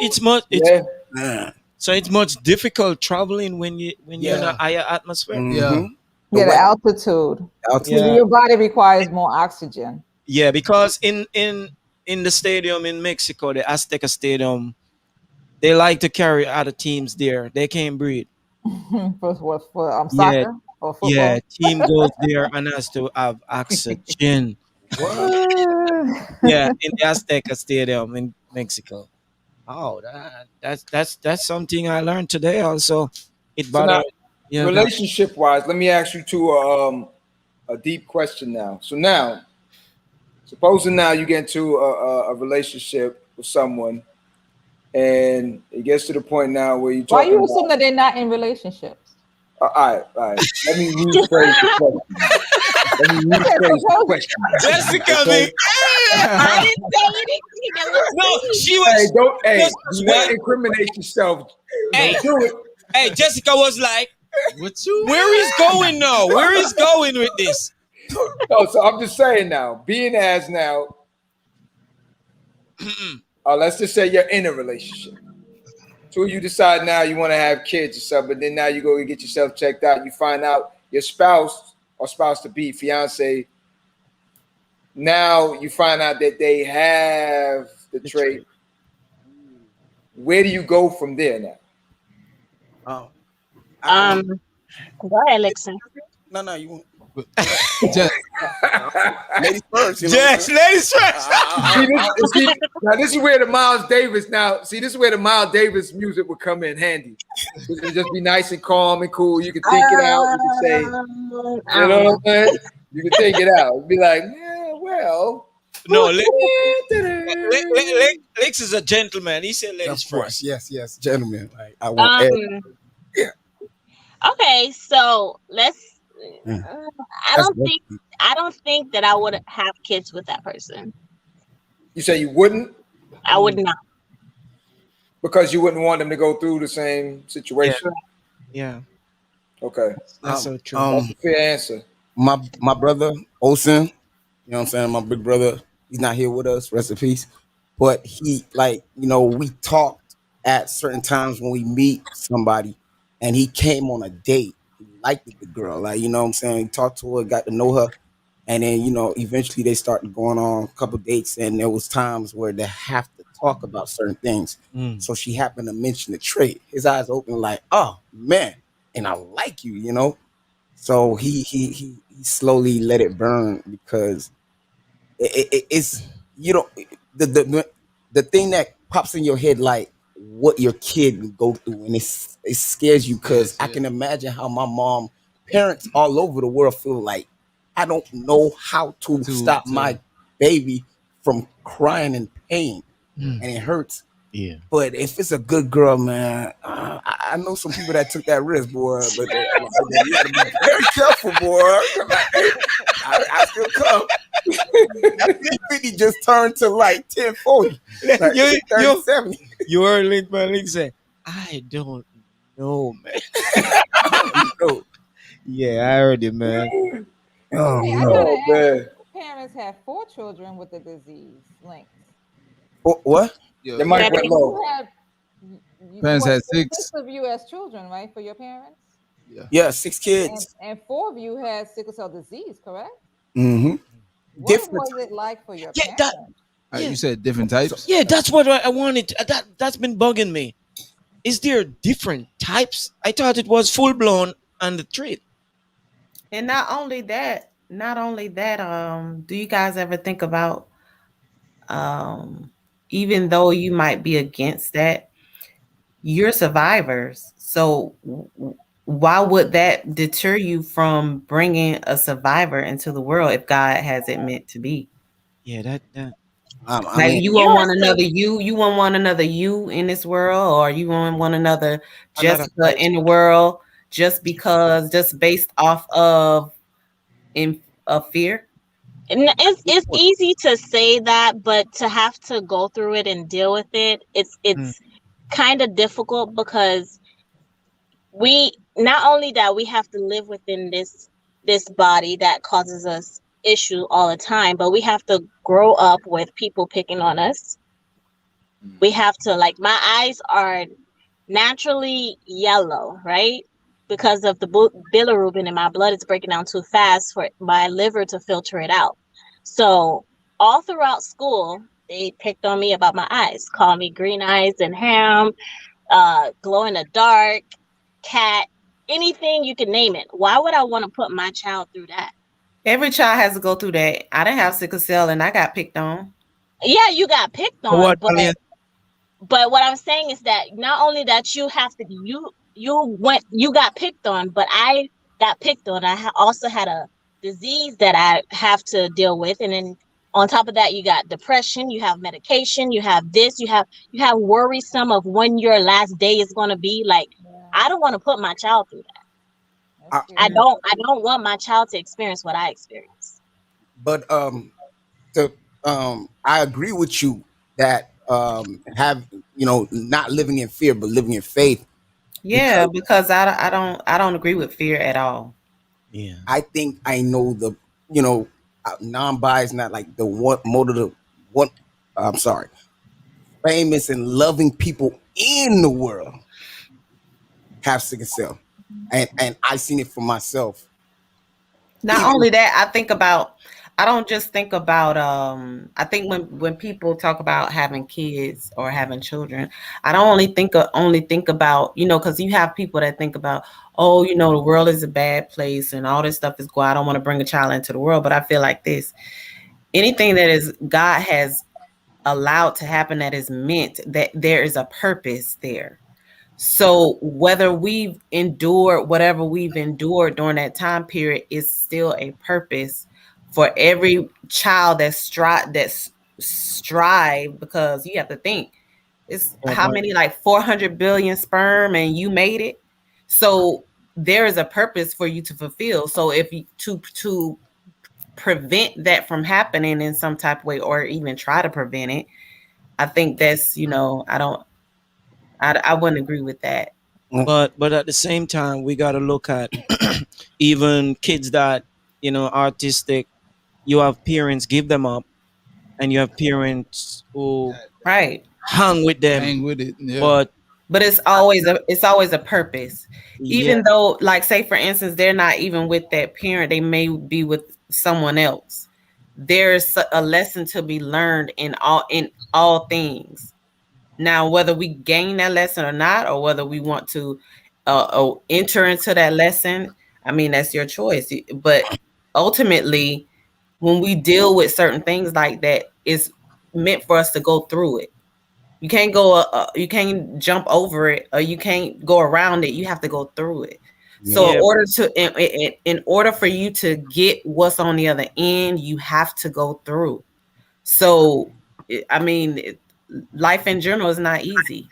it's much. Yeah. So it's much difficult traveling when you're in a higher atmosphere. Yeah. Yeah, the altitude. Yeah. Your body requires more oxygen. Yeah, because in the stadium in Mexico, the Azteca Stadium, they like to carry other teams there. They can't breathe. For soccer or football. Yeah, team goes there and has to have oxygen. Yeah, in the Azteca Stadium in Mexico. Oh, that's something I learned today. Also, it bothered. Yeah, Relationship wise, let me ask you two a deep question now. So now, supposing now you get into a relationship with someone, and it gets to the point now where you Why talking you about, assume that they're not in relationships? all right. Let me rephrase the question. Jessica, Okay? I didn't say anything. That was no, she Hey, was. do not incriminate yourself. Hey. Don't do it. Hey, Jessica was like, What you? "Where is going now? Where is going with this?" No, so I'm just saying now, being as now, let's just say you're in a relationship. So you decide now you want to have kids or something, but then now you go and get yourself checked out. You find out your spouse or spouse to be, fiance, now you find out that they have the trait. Where do you go from there now? Oh. Go ahead, Lickson. No, you won't. Just, Ladies first. Yes, ladies first. Now this is where the Miles Davis. This is where the Miles Davis music would come in handy. It would just be nice and calm and cool. You can think it out. You can say, you know what I'm saying? You can think it out. It'd be like, yeah, well. No, Lex is a gentleman. He said ladies Of course, first. yes, gentlemen. Like, I want Okay, so let's. Mm. I don't think that I would have kids with that person. You say you wouldn't? I would not. Because you wouldn't want them to go through the same situation. Yeah, Okay. that's so true. That's a fair answer. my brother Olsen, you know what I'm saying? My big brother, he's not here with us, rest in peace. But he, we talked at certain times when we meet somebody, and he came on a date. He liked the girl, you know what I'm saying? He talked to her, got to know her, And then, eventually they started going on a couple dates, and there was times where they have to talk about certain things. So she happened to mention the trait. His eyes open like, oh man, and I like you. So he slowly let it burn because it's the thing that pops in your head like what your kid would go through, and it scares you because I can imagine how my mom, parents all over the world feel like I don't know how to stop my baby from crying in pain, and it hurts. Yeah. But if it's a good girl, man, I know some people that took that risk, boy. But you got to be very careful, boy. I still come. That 50 just turned to like 1040. Like you heard Link say, I don't know, man. No. Yeah, I heard it, man. Oh, Hey, I no. gotta ask, man. parents have 4 children with the disease linked. What? The mic went low. Parents had 6. 6 of you as children, right, for your parents? Yeah, 6 kids. And 4 of you had sickle cell disease, correct? Mm-hmm. What was it like for your parents? You said different types? Yeah, that's what I wanted. That's been bugging me. Is there different types? I thought it was full blown on the trait. And not only that, do you guys ever think about, even though you might be against that, you're survivors. So why would that deter you from bringing a survivor into the world if God has it meant to be? Yeah, that. Like you want one another you want one another you in this world, or you want one another Jessica in the world just based off of fear? And it's easy to say that, but to have to go through it and deal with it, it's kind of difficult because we not only that we have to live within this body that causes us issue all the time, but we have to grow up with people picking on us. We have to, like, my eyes are naturally yellow, right? Because of the bilirubin in my blood, it's breaking down too fast for my liver to filter it out. So all throughout school, they picked on me about my eyes, called me green eyes and ham, glow in the dark, cat, anything you can name it. Why would I want to put my child through that? Every child has to go through that. I didn't have sickle cell and I got picked on. Yeah, you got picked on, but what I'm saying is that not only that you have to you got picked on, but I got picked on. I also had a disease that I have to deal with, and then on top of that, you got depression, you have medication, you have this, you have worrisome of when your last day is going to be. Like, I don't want to put my child through that. I don't want my child to experience what I experienced. But I agree with you that have not living in fear but living in faith. Yeah, because I don't agree with fear at all. Yeah, I think I know the non-biased, not like the one motive. I'm sorry, famous and loving people in the world have sickle cell, and I seen it for myself. Not only that, I don't just think about I think when people talk about having kids or having children, I don't only think about, because you have people that think about, oh, the world is a bad place and all this stuff is I don't want to bring a child into the world. But I feel like this, anything that is God has allowed to happen, that is meant, that there is a purpose there. So whether we've endured whatever we've endured during that time period, is still a purpose for every child that strive, because you have to think, it's how many, like 400 billion sperm, and you made it. So there is a purpose for you to fulfill. So if you to prevent that from happening in some type of way, or even try to prevent it, I think that's, I wouldn't agree with that. But at the same time, we got to look at even kids that artistic. You have parents give them up, and you have parents who hang with them. Hang with it, yeah. But it's always a purpose. Even though, like, say for instance, they're not even with that parent, they may be with someone else. There's a lesson to be learned in all things. Now, whether we gain that lesson or not, or whether we want to enter into that lesson, I mean, that's your choice. But ultimately, when we deal with certain things like that, it's meant for us to go through it. You can't you can't jump over it, or you can't go around it. You have to go through it. So in order for you to get what's on the other end, you have to go through. So, I mean, life in general is not easy.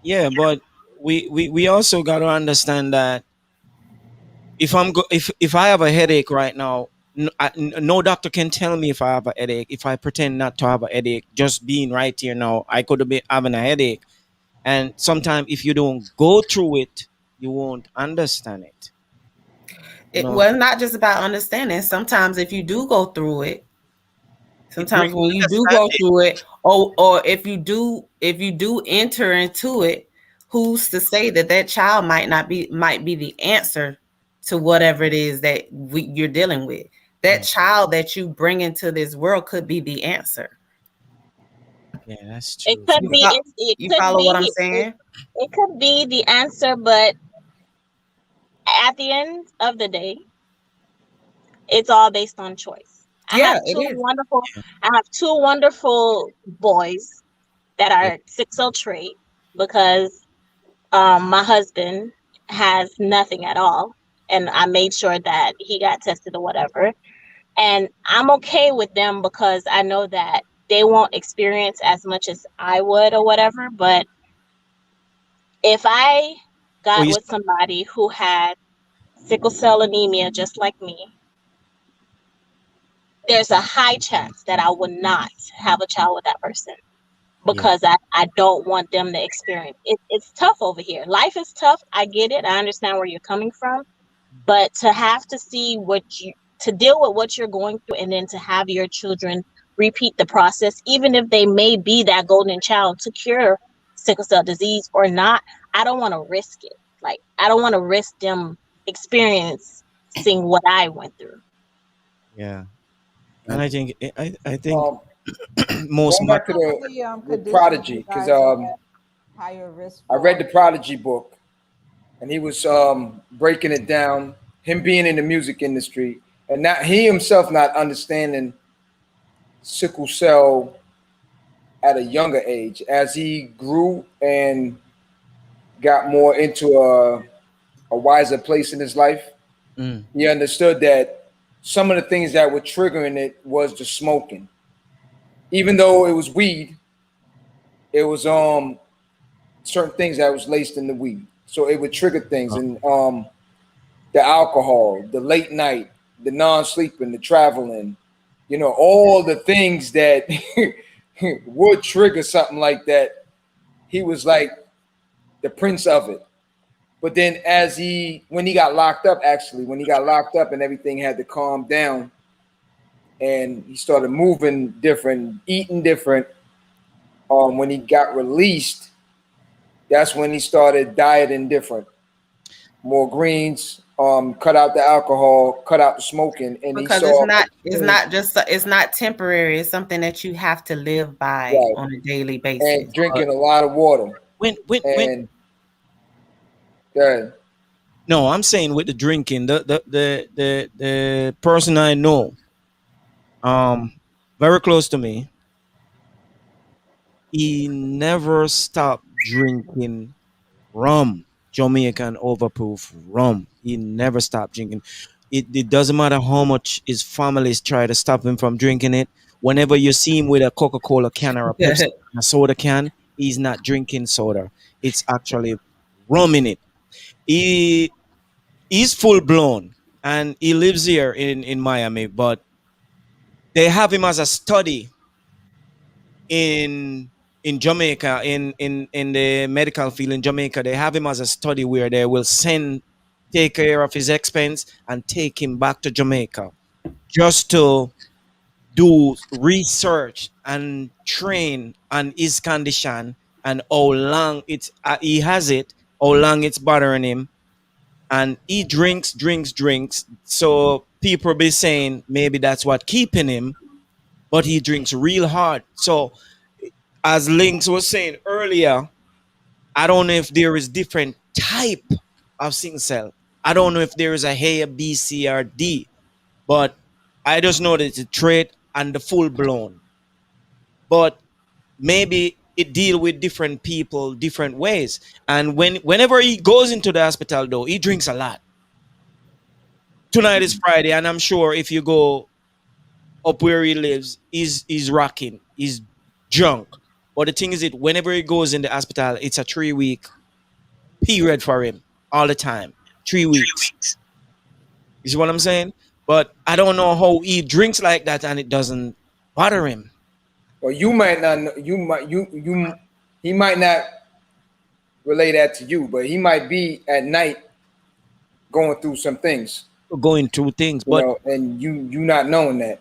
Yeah, but we also got to understand that if I have a headache right now, no doctor can tell me if I have a headache. If I pretend not to have a headache, just being right here now, I could be having a headache. And sometimes if you don't go through it, you won't understand it. It was not just about understanding. Sometimes if you do go through it, sometimes when you do go through it, or if you do enter into it, who's to say that child might be the answer to whatever it is that you're dealing with? That child that you bring into this world could be the answer. Yeah, that's true. It could be. You follow what I'm saying? It could be the answer, but at the end of the day, it's all based on choice. I have two wonderful boys that are sickle cell trait, because my husband has nothing at all, and I made sure that he got tested or whatever. And I'm okay with them because I know that they won't experience as much as I would or whatever. But if I got with somebody who had sickle cell anemia just like me, there's a high chance that I would not have a child with that person, because I don't want them to experience it. It's tough over here. Life is tough. I get it. I understand where you're coming from. But to have to see to deal with what you're going through, and then to have your children repeat the process, even if they may be that golden child to cure sickle cell disease or not, I don't want to risk it. Like, I don't want to risk them experiencing what I went through. Yeah. And I think most going back to the Prodigy, because I read the Prodigy book, and he was breaking it down, him being in the music industry, and not he himself not understanding sickle cell at a younger age. As he grew and got more into a wiser place in his life, he understood that some of the things that were triggering it was the smoking. Even though it was weed, it was certain things that was laced in the weed. So it would trigger things. And the alcohol, the late night, the non-sleeping, the traveling, all the things that would trigger something like that. He was like the prince of it. But then when he got locked up and everything had to calm down, and he started moving different, eating different, when he got released, that's when he started dieting different. More greens, cut out the alcohol, cut out the smoking, and because it's not temporary. It's something that you have to live by on a daily basis. And drinking a lot of water. No, I'm saying with the drinking, the person I know, very close to me, he never stopped drinking rum, Jamaican overproof rum. He never stopped drinking. It doesn't matter how much his families try to stop him from drinking it. Whenever you see him with a Coca-Cola can or a Pepsi, a soda can, he's not drinking soda. It's actually rum in it. He's full blown, and he lives here in Miami, but they have him as a study in Jamaica, in the medical field in Jamaica. They have him as a study where they will take care of his expense and take him back to Jamaica just to do research and train on his condition and how long he has it, how long it's bothering him. And he drinks. So people be saying maybe that's what keeping him, but he drinks real hard. So as Links was saying earlier, I don't know if there is different type of sickle cell. I don't know if there is a A, B, C, or D, but I just know that it's a trait and the full blown. But maybe it deal with different people different ways. And whenever he goes into the hospital, though, he drinks a lot. Tonight is Friday, and I'm sure if you go up where he lives, he's rocking, he's drunk. But the thing is, whenever he goes in the hospital, it's a 3-week period for him all the time. 3 weeks. You see what I'm saying? But I don't know how he drinks like that and it doesn't bother him. Well, you might not know, he might not relay that to you, but he might be at night going through some things. Going through things, but you know, and you not knowing that.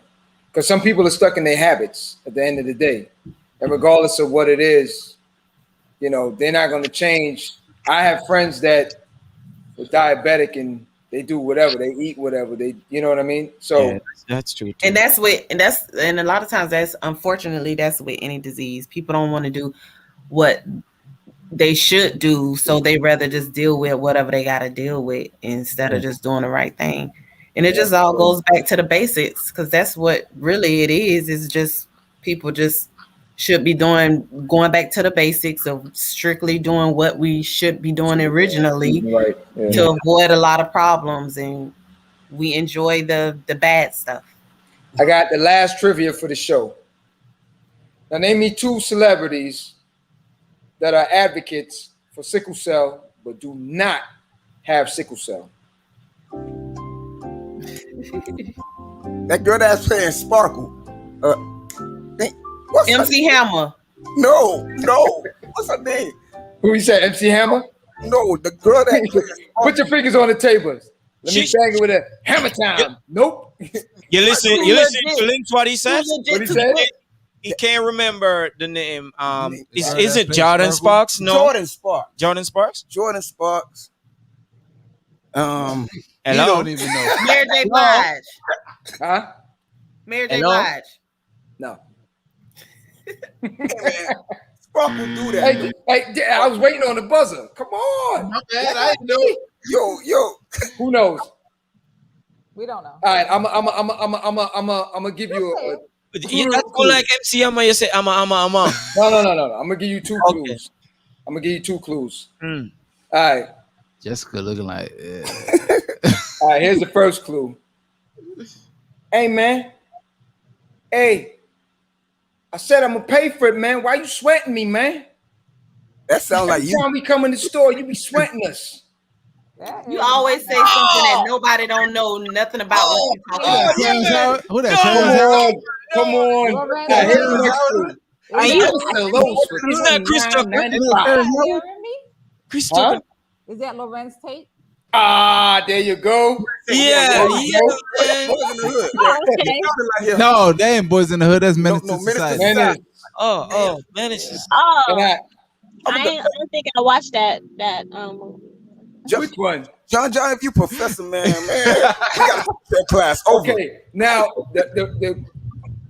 Because some people are stuck in their habits at the end of the day. And regardless of what it is, you know, they're not going to change. I have friends that are diabetic and they do whatever, they eat whatever, you know what I mean? So yeah, that's true too. And and a lot of times that's with any disease. People don't want to do what they should do, so they rather just deal with whatever they got to deal with instead of just doing the right thing. And it just all goes back to the basics, because that's what really it is just people just should be going back to the basics of strictly doing what we should be doing originally, right, to avoid a lot of problems, and we enjoy the bad stuff. I got the last trivia for the show. Now name me 2 celebrities that are advocates for sickle cell but do not have sickle cell. That girl that's playing Sparkle. What's MC Hammer. No. What's her name? Who you said? MC Hammer? No, the girl that put your fingers on the tables. Let me bang it with a hammer time. Nope. You listen to Links what he says? What he said? He can't remember the name. Is it Jordan Sparks? No. Jordan Sparks. Jordan Sparks. Hello? You don't even know. Mary J. Blige. Huh? Mary J. Blige. No. Sparkle do that. Hey, I was waiting on the buzzer. Come on. My bad. I didn't know. Yo. Who knows? We don't know. All right, I'm gonna give you a. You not go like MC Hammer. You say I'm a. No. I'm gonna give you 2 clues. I'm gonna give you 2 clues. All right. Jessica looking like. All right. Here's the first clue. Hey man. Hey. I said I'm gonna pay for it, man. Why you sweating me, man? That sounds like you. Every time we come in the store, you be sweating us. You always say something that nobody don't know nothing about. What you're talking about. Who that? Come on. Here's the next clue. Is that Chris Tucker? Chris Tucker. Is that Lorenz Tate? There you go. Yeah. No, they ain't Boys in the Hood. That's Menace to Society. Menace. Menace. I don't think I watched that Which one? John, if you professor, man, we got that class over. Okay, now the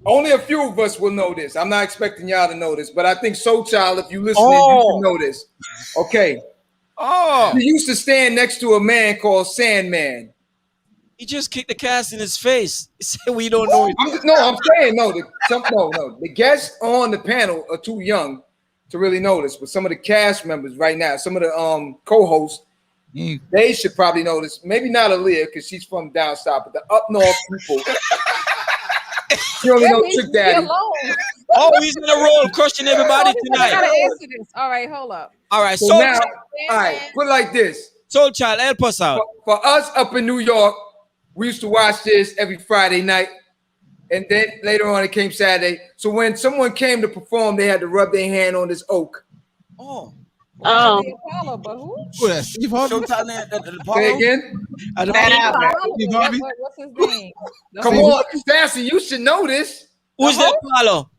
only a few of us will know this. I'm not expecting y'all to know this, but I think Soul Child, if you listening, you can know this. Okay. He used to stand next to a man called Sandman. He just kicked the cast in his face. He said we don't know. I'm saying no. The guests on the panel are too young to really know this, but some of the cast members right now, some of the co-hosts, they should probably know this. Maybe not Aaliyah because she's from down south, but the up north people. She only knows Trick Daddy. He's in a role crushing everybody tonight. I gotta answer this. All right, hold up. All right, so now, all right, put it like this. Soul Child, help us out. For us up in New York, we used to watch this every Friday night, and then later on it came Saturday. So when someone came to perform, they had to rub their hand on this oak. Apollo, but who? Who that? Steve Harvey? Say again? Steve Harvey? What's his name? Come on, Sassy, you should know this. Who's that Apollo?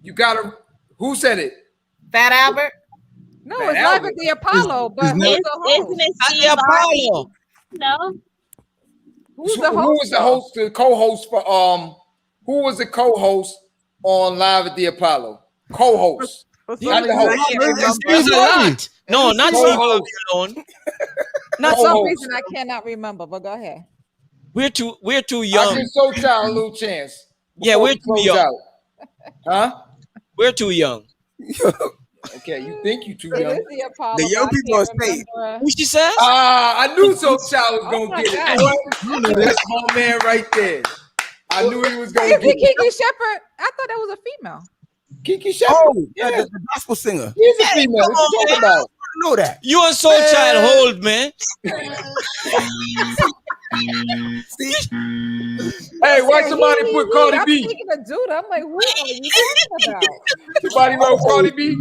You gotta. Who said it? Fat Albert. No, it's not the Apollo, but isn't it Steve Apollo? No. Who's Who was the host, the co-host for who was the co-host on Live at the Apollo? Co-host. Not the host. There's a lot. No, not Steve alone. Not for some reason I cannot remember, but go ahead. We're too young. I give Soul Child a little chance. Yeah, we're too young. Out. Huh? We're too young. Okay, you think you too young? The young people are staying. Who she says? I knew Soul Child was gonna get it. That's my man right there. I knew he was gonna get it. Kiki Shepherd. I thought that was a female. Kiki Shepherd. Oh, yeah, the gospel singer. He's a female. What you talking about? I know that. You and Soul Child hold, man. See? Hey, why somebody put Cardi B? I'm thinking of dude. I'm like, who are you talking about? Somebody wrote Cardi B.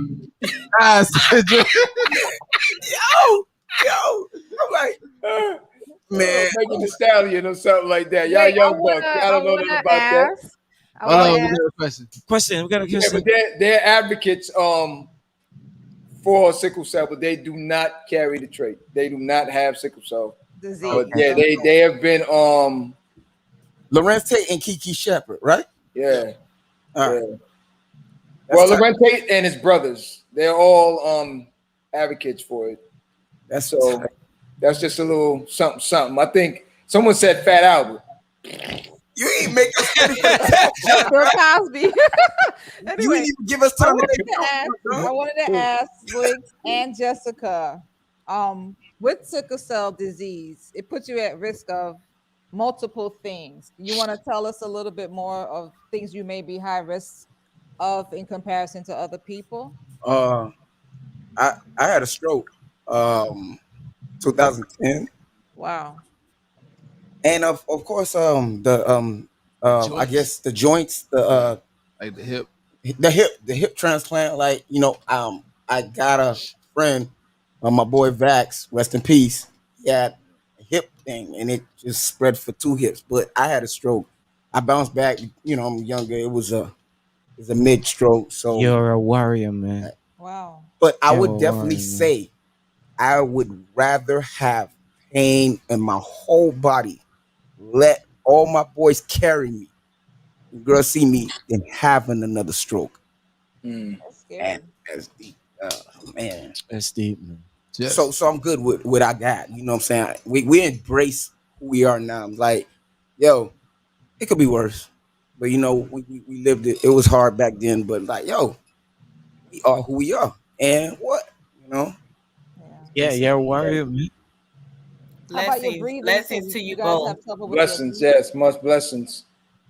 Yo. I'm like, man, Megan Thee Stallion or something like that. Y'all young bucks. I don't know nothing about that. Question. We got a Yeah, question. but they're advocates for sickle cell, but they do not carry the trait. They do not have sickle cell disease. But yeah, they have been Lorenz Tate and Kiki Shepherd, right? Yeah. All right. Yeah. Well, Lorenz Tate and his brothers, they're all advocates for it. That's just a little something. I think someone said Fat Albert. You ain't make us Bill Cosby. You Anyway, didn't even give us time I wanted to ask Wiggs and Jessica, with sickle cell disease, it puts you at risk of multiple things. You want to tell us a little bit more of things you may be high risk of in comparison to other people? I had a stroke 2010. Wow. And of course I guess the joints, like the hip transplant, like, you know, I got a friend, my boy Vax, rest in peace. He had a hip thing and it just spread for 2 hips, but I had a stroke. I bounced back, you know, I'm younger. It was a mid stroke. So you're a warrior, man. Wow. But I would definitely say I would rather have pain in my whole body. Let all my boys carry me, girls see me, than having another stroke. That's scary. And that's deep, man. That's deep, man. So I'm good with what I got. You know what I'm saying? We embrace who we are now. Like, yo, it could be worse, but you know, we lived it. It was hard back then, but like, yo, we are who we are, and what, you know? Yeah, you're a warrior, man. Blessings to you both. Blessings, yes, much blessings.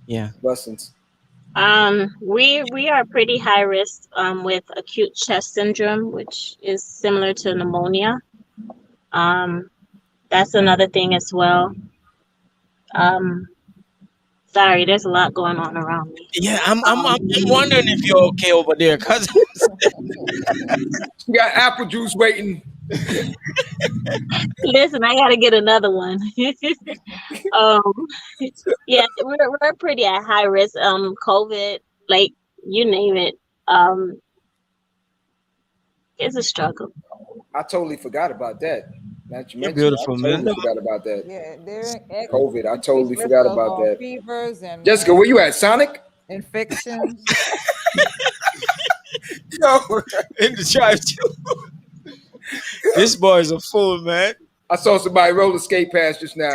Yeah, blessings. We are pretty high risk with acute chest syndrome, which is similar to pneumonia. That's another thing as well. Sorry, there's a lot going on around me. Yeah, I'm wondering if you're okay over there, cuz we got apple juice waiting. Listen, I gotta get another one. Yeah, we're pretty at high risk. COVID, like you name it, it's a struggle. I totally forgot about that. Not you mentioned, beautiful, I totally man. forgot about that. Yeah, they're COVID. I totally forgot about that. Fevers and Jessica, where you at? Sonic? Infections. Yo, in the drive-thru. This boy's a fool, man. I saw somebody roller skate past just now.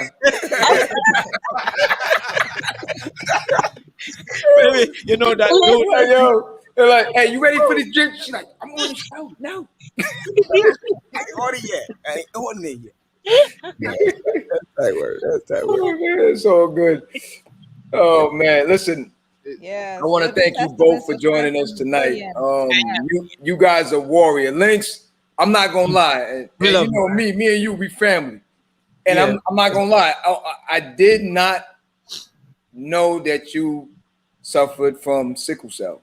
Maybe, you know that dude. Hey, yo, they're like, hey, you ready for this drink? She's like, I'm on the show. No. I ain't on it yet. I ain't on it yet. That's word. Oh, man, it's all good. Oh man, listen. Yeah, I want to thank you both for joining us tonight. You guys are warrior. Lynx, I'm not gonna lie. And you know me and you, we family. And I'm not gonna lie. I did not know that you suffered from sickle cell.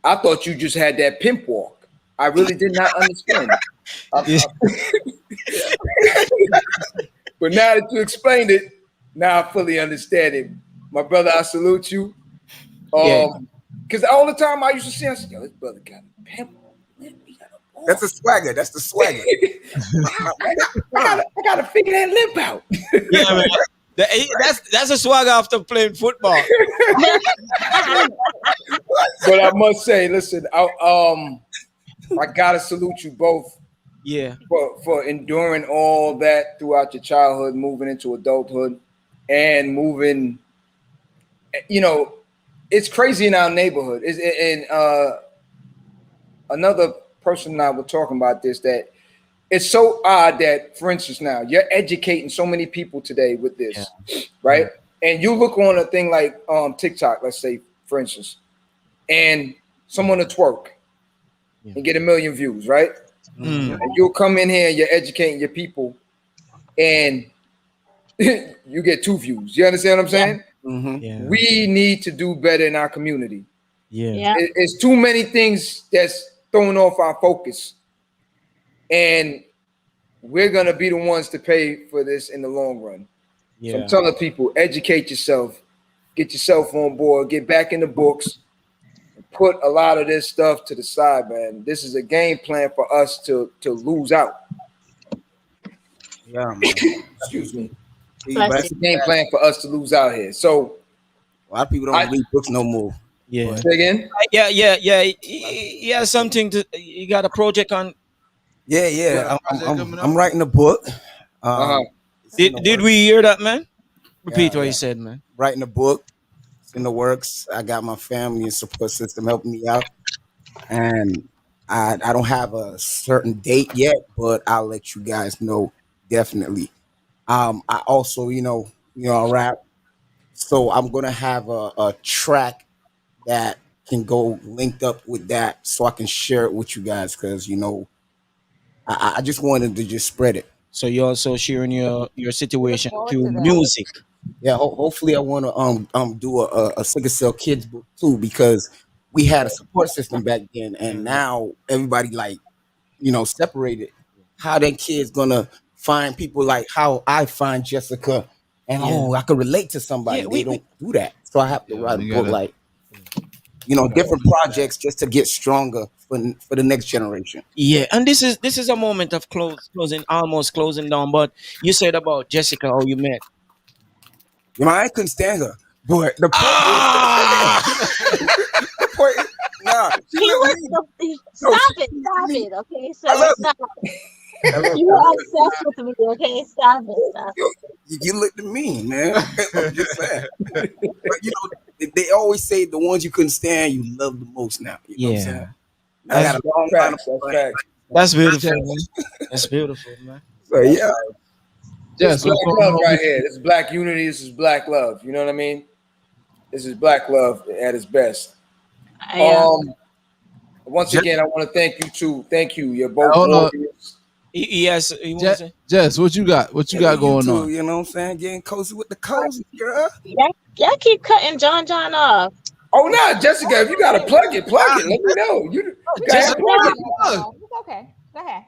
I thought you just had that pimp walk. I really did not understand it. But now that you explained it, now I fully understand it. My brother, I salute you. Because all the time I used to see, I said, yo, this brother got a pimp. That's a swagger. That's the swagger. I gotta figure that lip out. Yeah, man. That's a swag after playing football. But I must say, listen, I gotta salute you both. Yeah. For enduring all that throughout your childhood, moving into adulthood, and moving. You know, it's crazy in our neighborhood. Another person and I were talking about this, that it's so odd that, for instance, now you're educating so many people today with this, right? And you look on a thing like TikTok, let's say, for instance, and someone will twerk and get 1 million views, right? And you'll come in here and you're educating your people, and you get 2 views. You understand what I'm saying? Mm-hmm. We need to do better in our community. Yeah. It's too many things that's throwing off our focus, and we're gonna be the ones to pay for this in the long run. So I'm telling people, educate yourself, get yourself on board, get back in the books, and put a lot of this stuff to the side, man. This is a game plan for us to lose out. Yeah, man. Excuse me. It's a game plan for us to lose out here. So a lot of people don't read books no more. Yeah. Say again? Yeah. Something to. You got a project on? Yeah. I'm writing a book. Did we hear that, man? Repeat what you said, man. Writing a book. It's in the works. I got my family and support system helping me out, and I don't have a certain date yet, but I'll let you guys know definitely. I also, I rap, so I'm gonna have a track that can go linked up with that, so I can share it with you guys, because I just wanted to just spread it. So you're also sharing your situation through music. Yeah, hopefully I want to do a Sickle Cell kids book too, because we had a support system back then, and now everybody separated. How that kids gonna find people like how I find Jessica, and I could relate to somebody. They don't do that, so I have to write a book different projects just to get stronger for the next generation. Yeah, and this is a moment of almost closing down. But you said about Jessica, how you met. I couldn't stand her, but the point is, nah. Stop it, okay? So stop. You are obsessed with me, okay? Stop it. You look to me, man. I'm just saying. But they always say the ones you couldn't stand, you love the most now. You know what I'm saying? I got a long time of That's beautiful, man. That's beautiful, man. So yeah. This is black love right here. This is black unity. This is black love. You know what I mean? This is black love at its best. Once again, I want to thank you too. Thank you. You're both warriors. Yes, Jess, what you got? What you got going on? You know what I'm saying? Getting cozy with the cozy, girl. Y'all keep cutting John off. Oh no, Jessica, if you gotta plug it. Let me know. You gotta plug it. It's okay. Go ahead.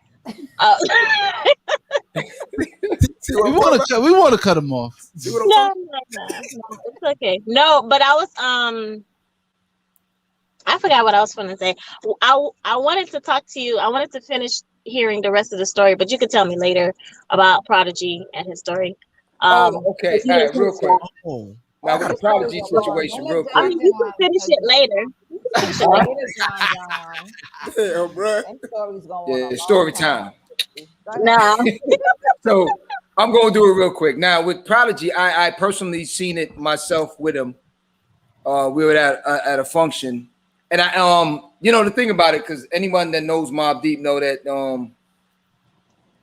We want to cut him off. No, it's okay. No, but I was I forgot what I was going to say. I wanted to talk to you. I wanted to finish hearing the rest of the story, but you could tell me later about Prodigy and his story. Okay. All right, real quick. Now with the Prodigy situation, real quick. I mean, you can finish it later. Yeah, bro. Yeah, story time. No. So I'm going to do it real quick. Now with Prodigy, I personally seen it myself with him. We were at a function, and I the thing about it, because anyone that knows Mobb Deep know that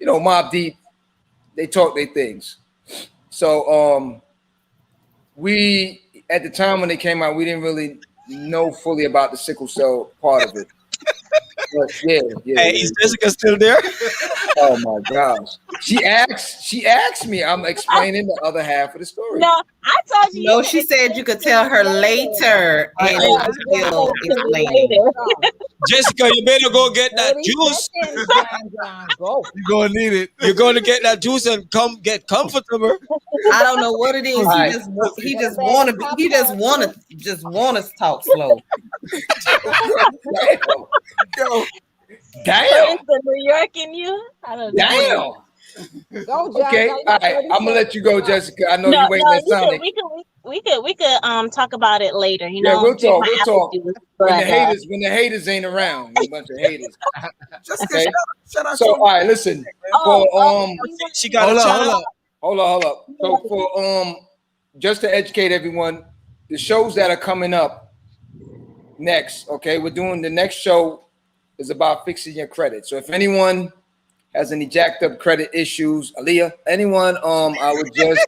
Mobb Deep, they talk their things. So we at the time when they came out, we didn't really know fully about the sickle cell part of it. But yeah. Hey, is Jessica still there? Oh my gosh. She asked me. I'm explaining the other half of the story. No, I told you. No, she said you could tell her later. And still explaining. Jessica, you better go get that juice. You're gonna need it. You're gonna get that juice and get comfortable. I don't know what it is. He just want to talk slow. Damn. It's the New York in you. I don't know. Damn. Go, Jack. Okay, all right. I'm gonna let you go, Jessica. I know you waiting at Sonic. We could talk about it later. You Yeah, know, we'll talk. We'll talk. Juice, When but, the haters ain't around, you bunch of haters. Jessica, Okay. shout out So all right, listen. She got a channel. Hold up. So for just to educate everyone, the shows that are coming up next, okay, we're doing the next show is about fixing your credit. So if anyone has any jacked up credit issues, Aaliyah, anyone, I would just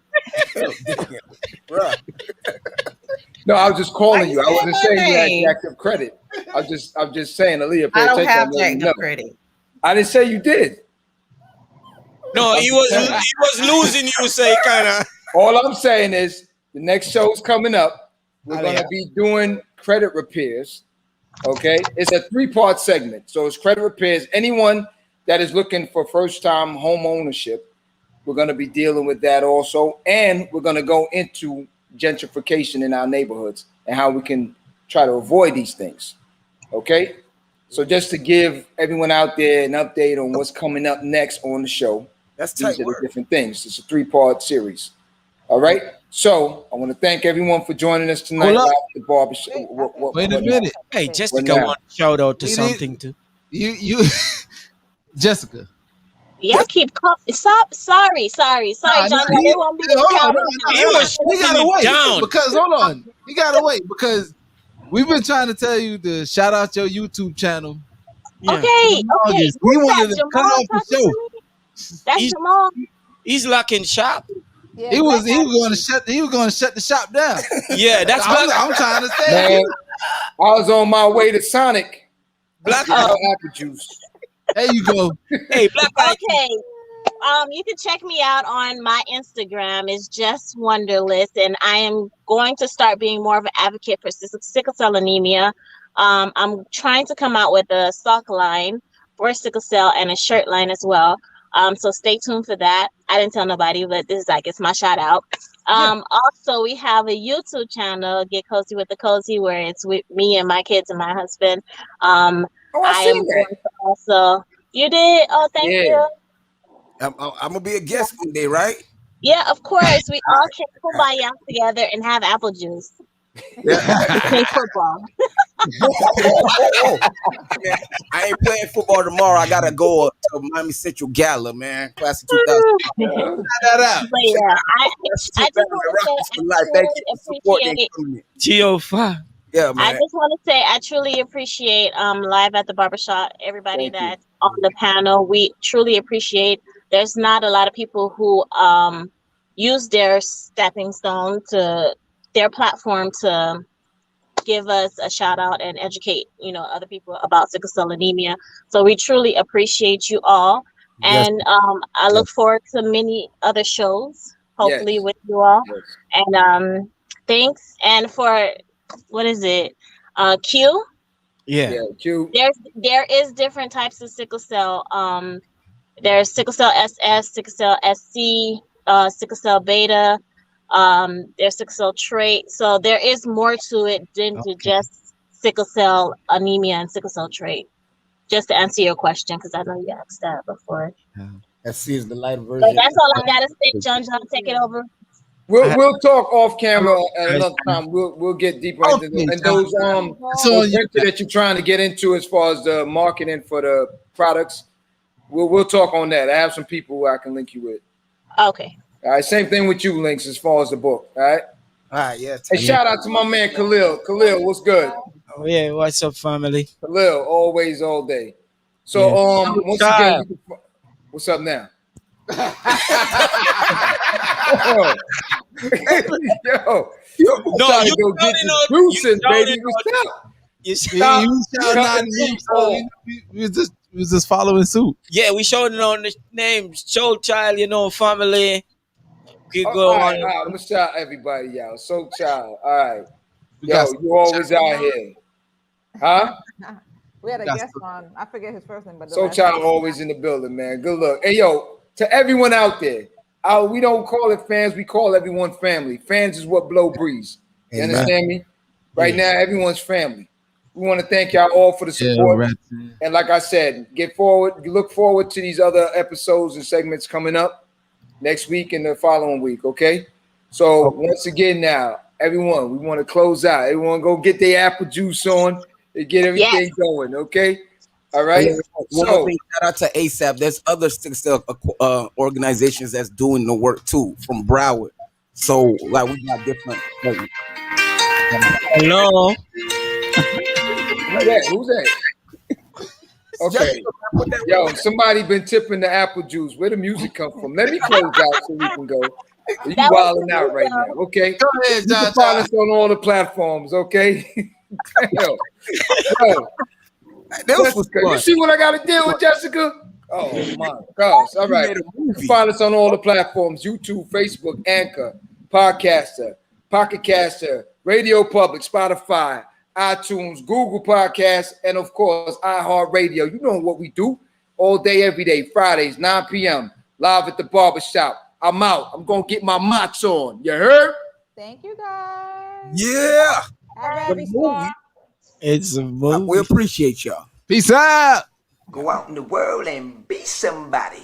no, I was just calling you. I wasn't saying you had jacked up credit. I'm just saying, Aaliyah, I don't have jacked up credit. I didn't say you did. No, he was losing you, say kind of. All I'm saying is the next show's coming up. We're going to be doing credit repairs. Okay, it's a 3-part segment. So it's credit repairs. Anyone that is looking for first-time home ownership, we're going to be dealing with that also, and we're going to go into gentrification in our neighborhoods and how we can try to avoid these things. Okay, so just to give everyone out there an update on what's coming up next on the show. These are the different things. It's a 3-part series. All right. So I want to thank everyone for joining us tonight live at the barbershop. Wait a minute. Hey, Jessica, want to shout out to something too. You, Jessica. Yeah, keep coughing. Stop. Sorry, John. We gotta wait because hold on. We gotta wait because we've been trying to tell you to shout out your YouTube channel. Yeah. Okay. We wanted to cut off the show. That's Jamal. He's locking shop. Yeah, he was going to shut the shop down. Yeah, that's I'm trying to say. Man, I was on my way to Sonic. Black apple juice. There you go. Hey, Black. Okay. You can check me out on my Instagram. It's just Wonderlist, and I am going to start being more of an advocate for sickle cell anemia. I'm trying to come out with a sock line for sickle cell and a shirt line as well. So stay tuned for that. I didn't tell nobody, but this is it's my shout out. Also, we have a YouTube channel, Get Cozy with the Colzie, where it's with me and my kids and my husband. I am going to also. You did? Oh, thank you. I'm gonna be a guest one day, right? Yeah, of course. We all can kumbaya together and have apple juice. Play football. Man, I ain't playing football tomorrow. I gotta go to Miami Central Gala, man. Class of 2000. But yeah, I just want to say Yeah, man. I just want to say I truly appreciate live at the barbershop, everybody that's on the panel. We truly appreciate. There's not a lot of people who use their stepping stone to their platform to give us a shout out and educate, other people about sickle cell anemia. So we truly appreciate you all. And I look forward to many other shows, hopefully with you all. And thanks. And for what is it? Q? Yeah, Q. There is different types of sickle cell. There's sickle cell SS, sickle cell SC, sickle cell beta. There's sickle cell trait. So there is more to it than to just sickle cell anemia and sickle cell trait. Just to answer your question, because I know you asked that before. SC is the light version. So that's all I gotta say, John. Take it over. We'll talk off camera at another time. We'll get deeper into this. And those that you're trying to get into as far as the marketing for the products, we'll talk on that. I have some people who I can link you with. Okay. All right. Same thing with you, Links, as far as the book. All right. All right. Yeah. Hey, shout out to my man Khalil. Khalil, what's good? Oh yeah, what's up, family? Khalil, always, all day. So once again, what's up now? Yo, no, you go get the juicing, baby. We was just following suit. Yeah, we showed it on the name, Soul Child, family. All right, I'm gonna shout everybody out. Soul Child, all right. Yo, you always out here, huh? We had a guest on. I forget his first name, but Soul Child always in the building, man. Good luck. Hey, yo, to everyone out there, we don't call it fans. We call everyone family. Fans is what blow breeze. You understand me? Right now, everyone's family. We want to thank y'all all for the support. And like I said, look forward to these other episodes and segments coming up. next week and the following week. Okay. So once again, now everyone, we want to close out. Everyone, go get their apple juice on and get everything going. Okay. All right. One more thing, shout out to ASAP. There's other Sickle Cell organizations that's doing the work too from Broward. So like we got different. Hello. Who's that? Okay. Yo, somebody been tipping the apple juice. Where the music come from? Let me close out so we can go. You wilding out right now, okay? Go ahead, you can follow us on all the platforms, okay? Damn. Jessica, you see what I got to deal with, Jessica? Oh my gosh! All right, you can find us on all the platforms: YouTube, Facebook, Anchor, Podcaster, Pocket Caster, Radio Public, Spotify, iTunes, Google Podcasts, and of course, iHeartRadio. You know what we do all day, every day, Fridays, 9 p.m., live at the Barbershop. I'm out. I'm going to get my mocks on. You heard? Thank you, guys. Yeah. It's a movie. We appreciate y'all. Peace out. Go out in the world and be somebody.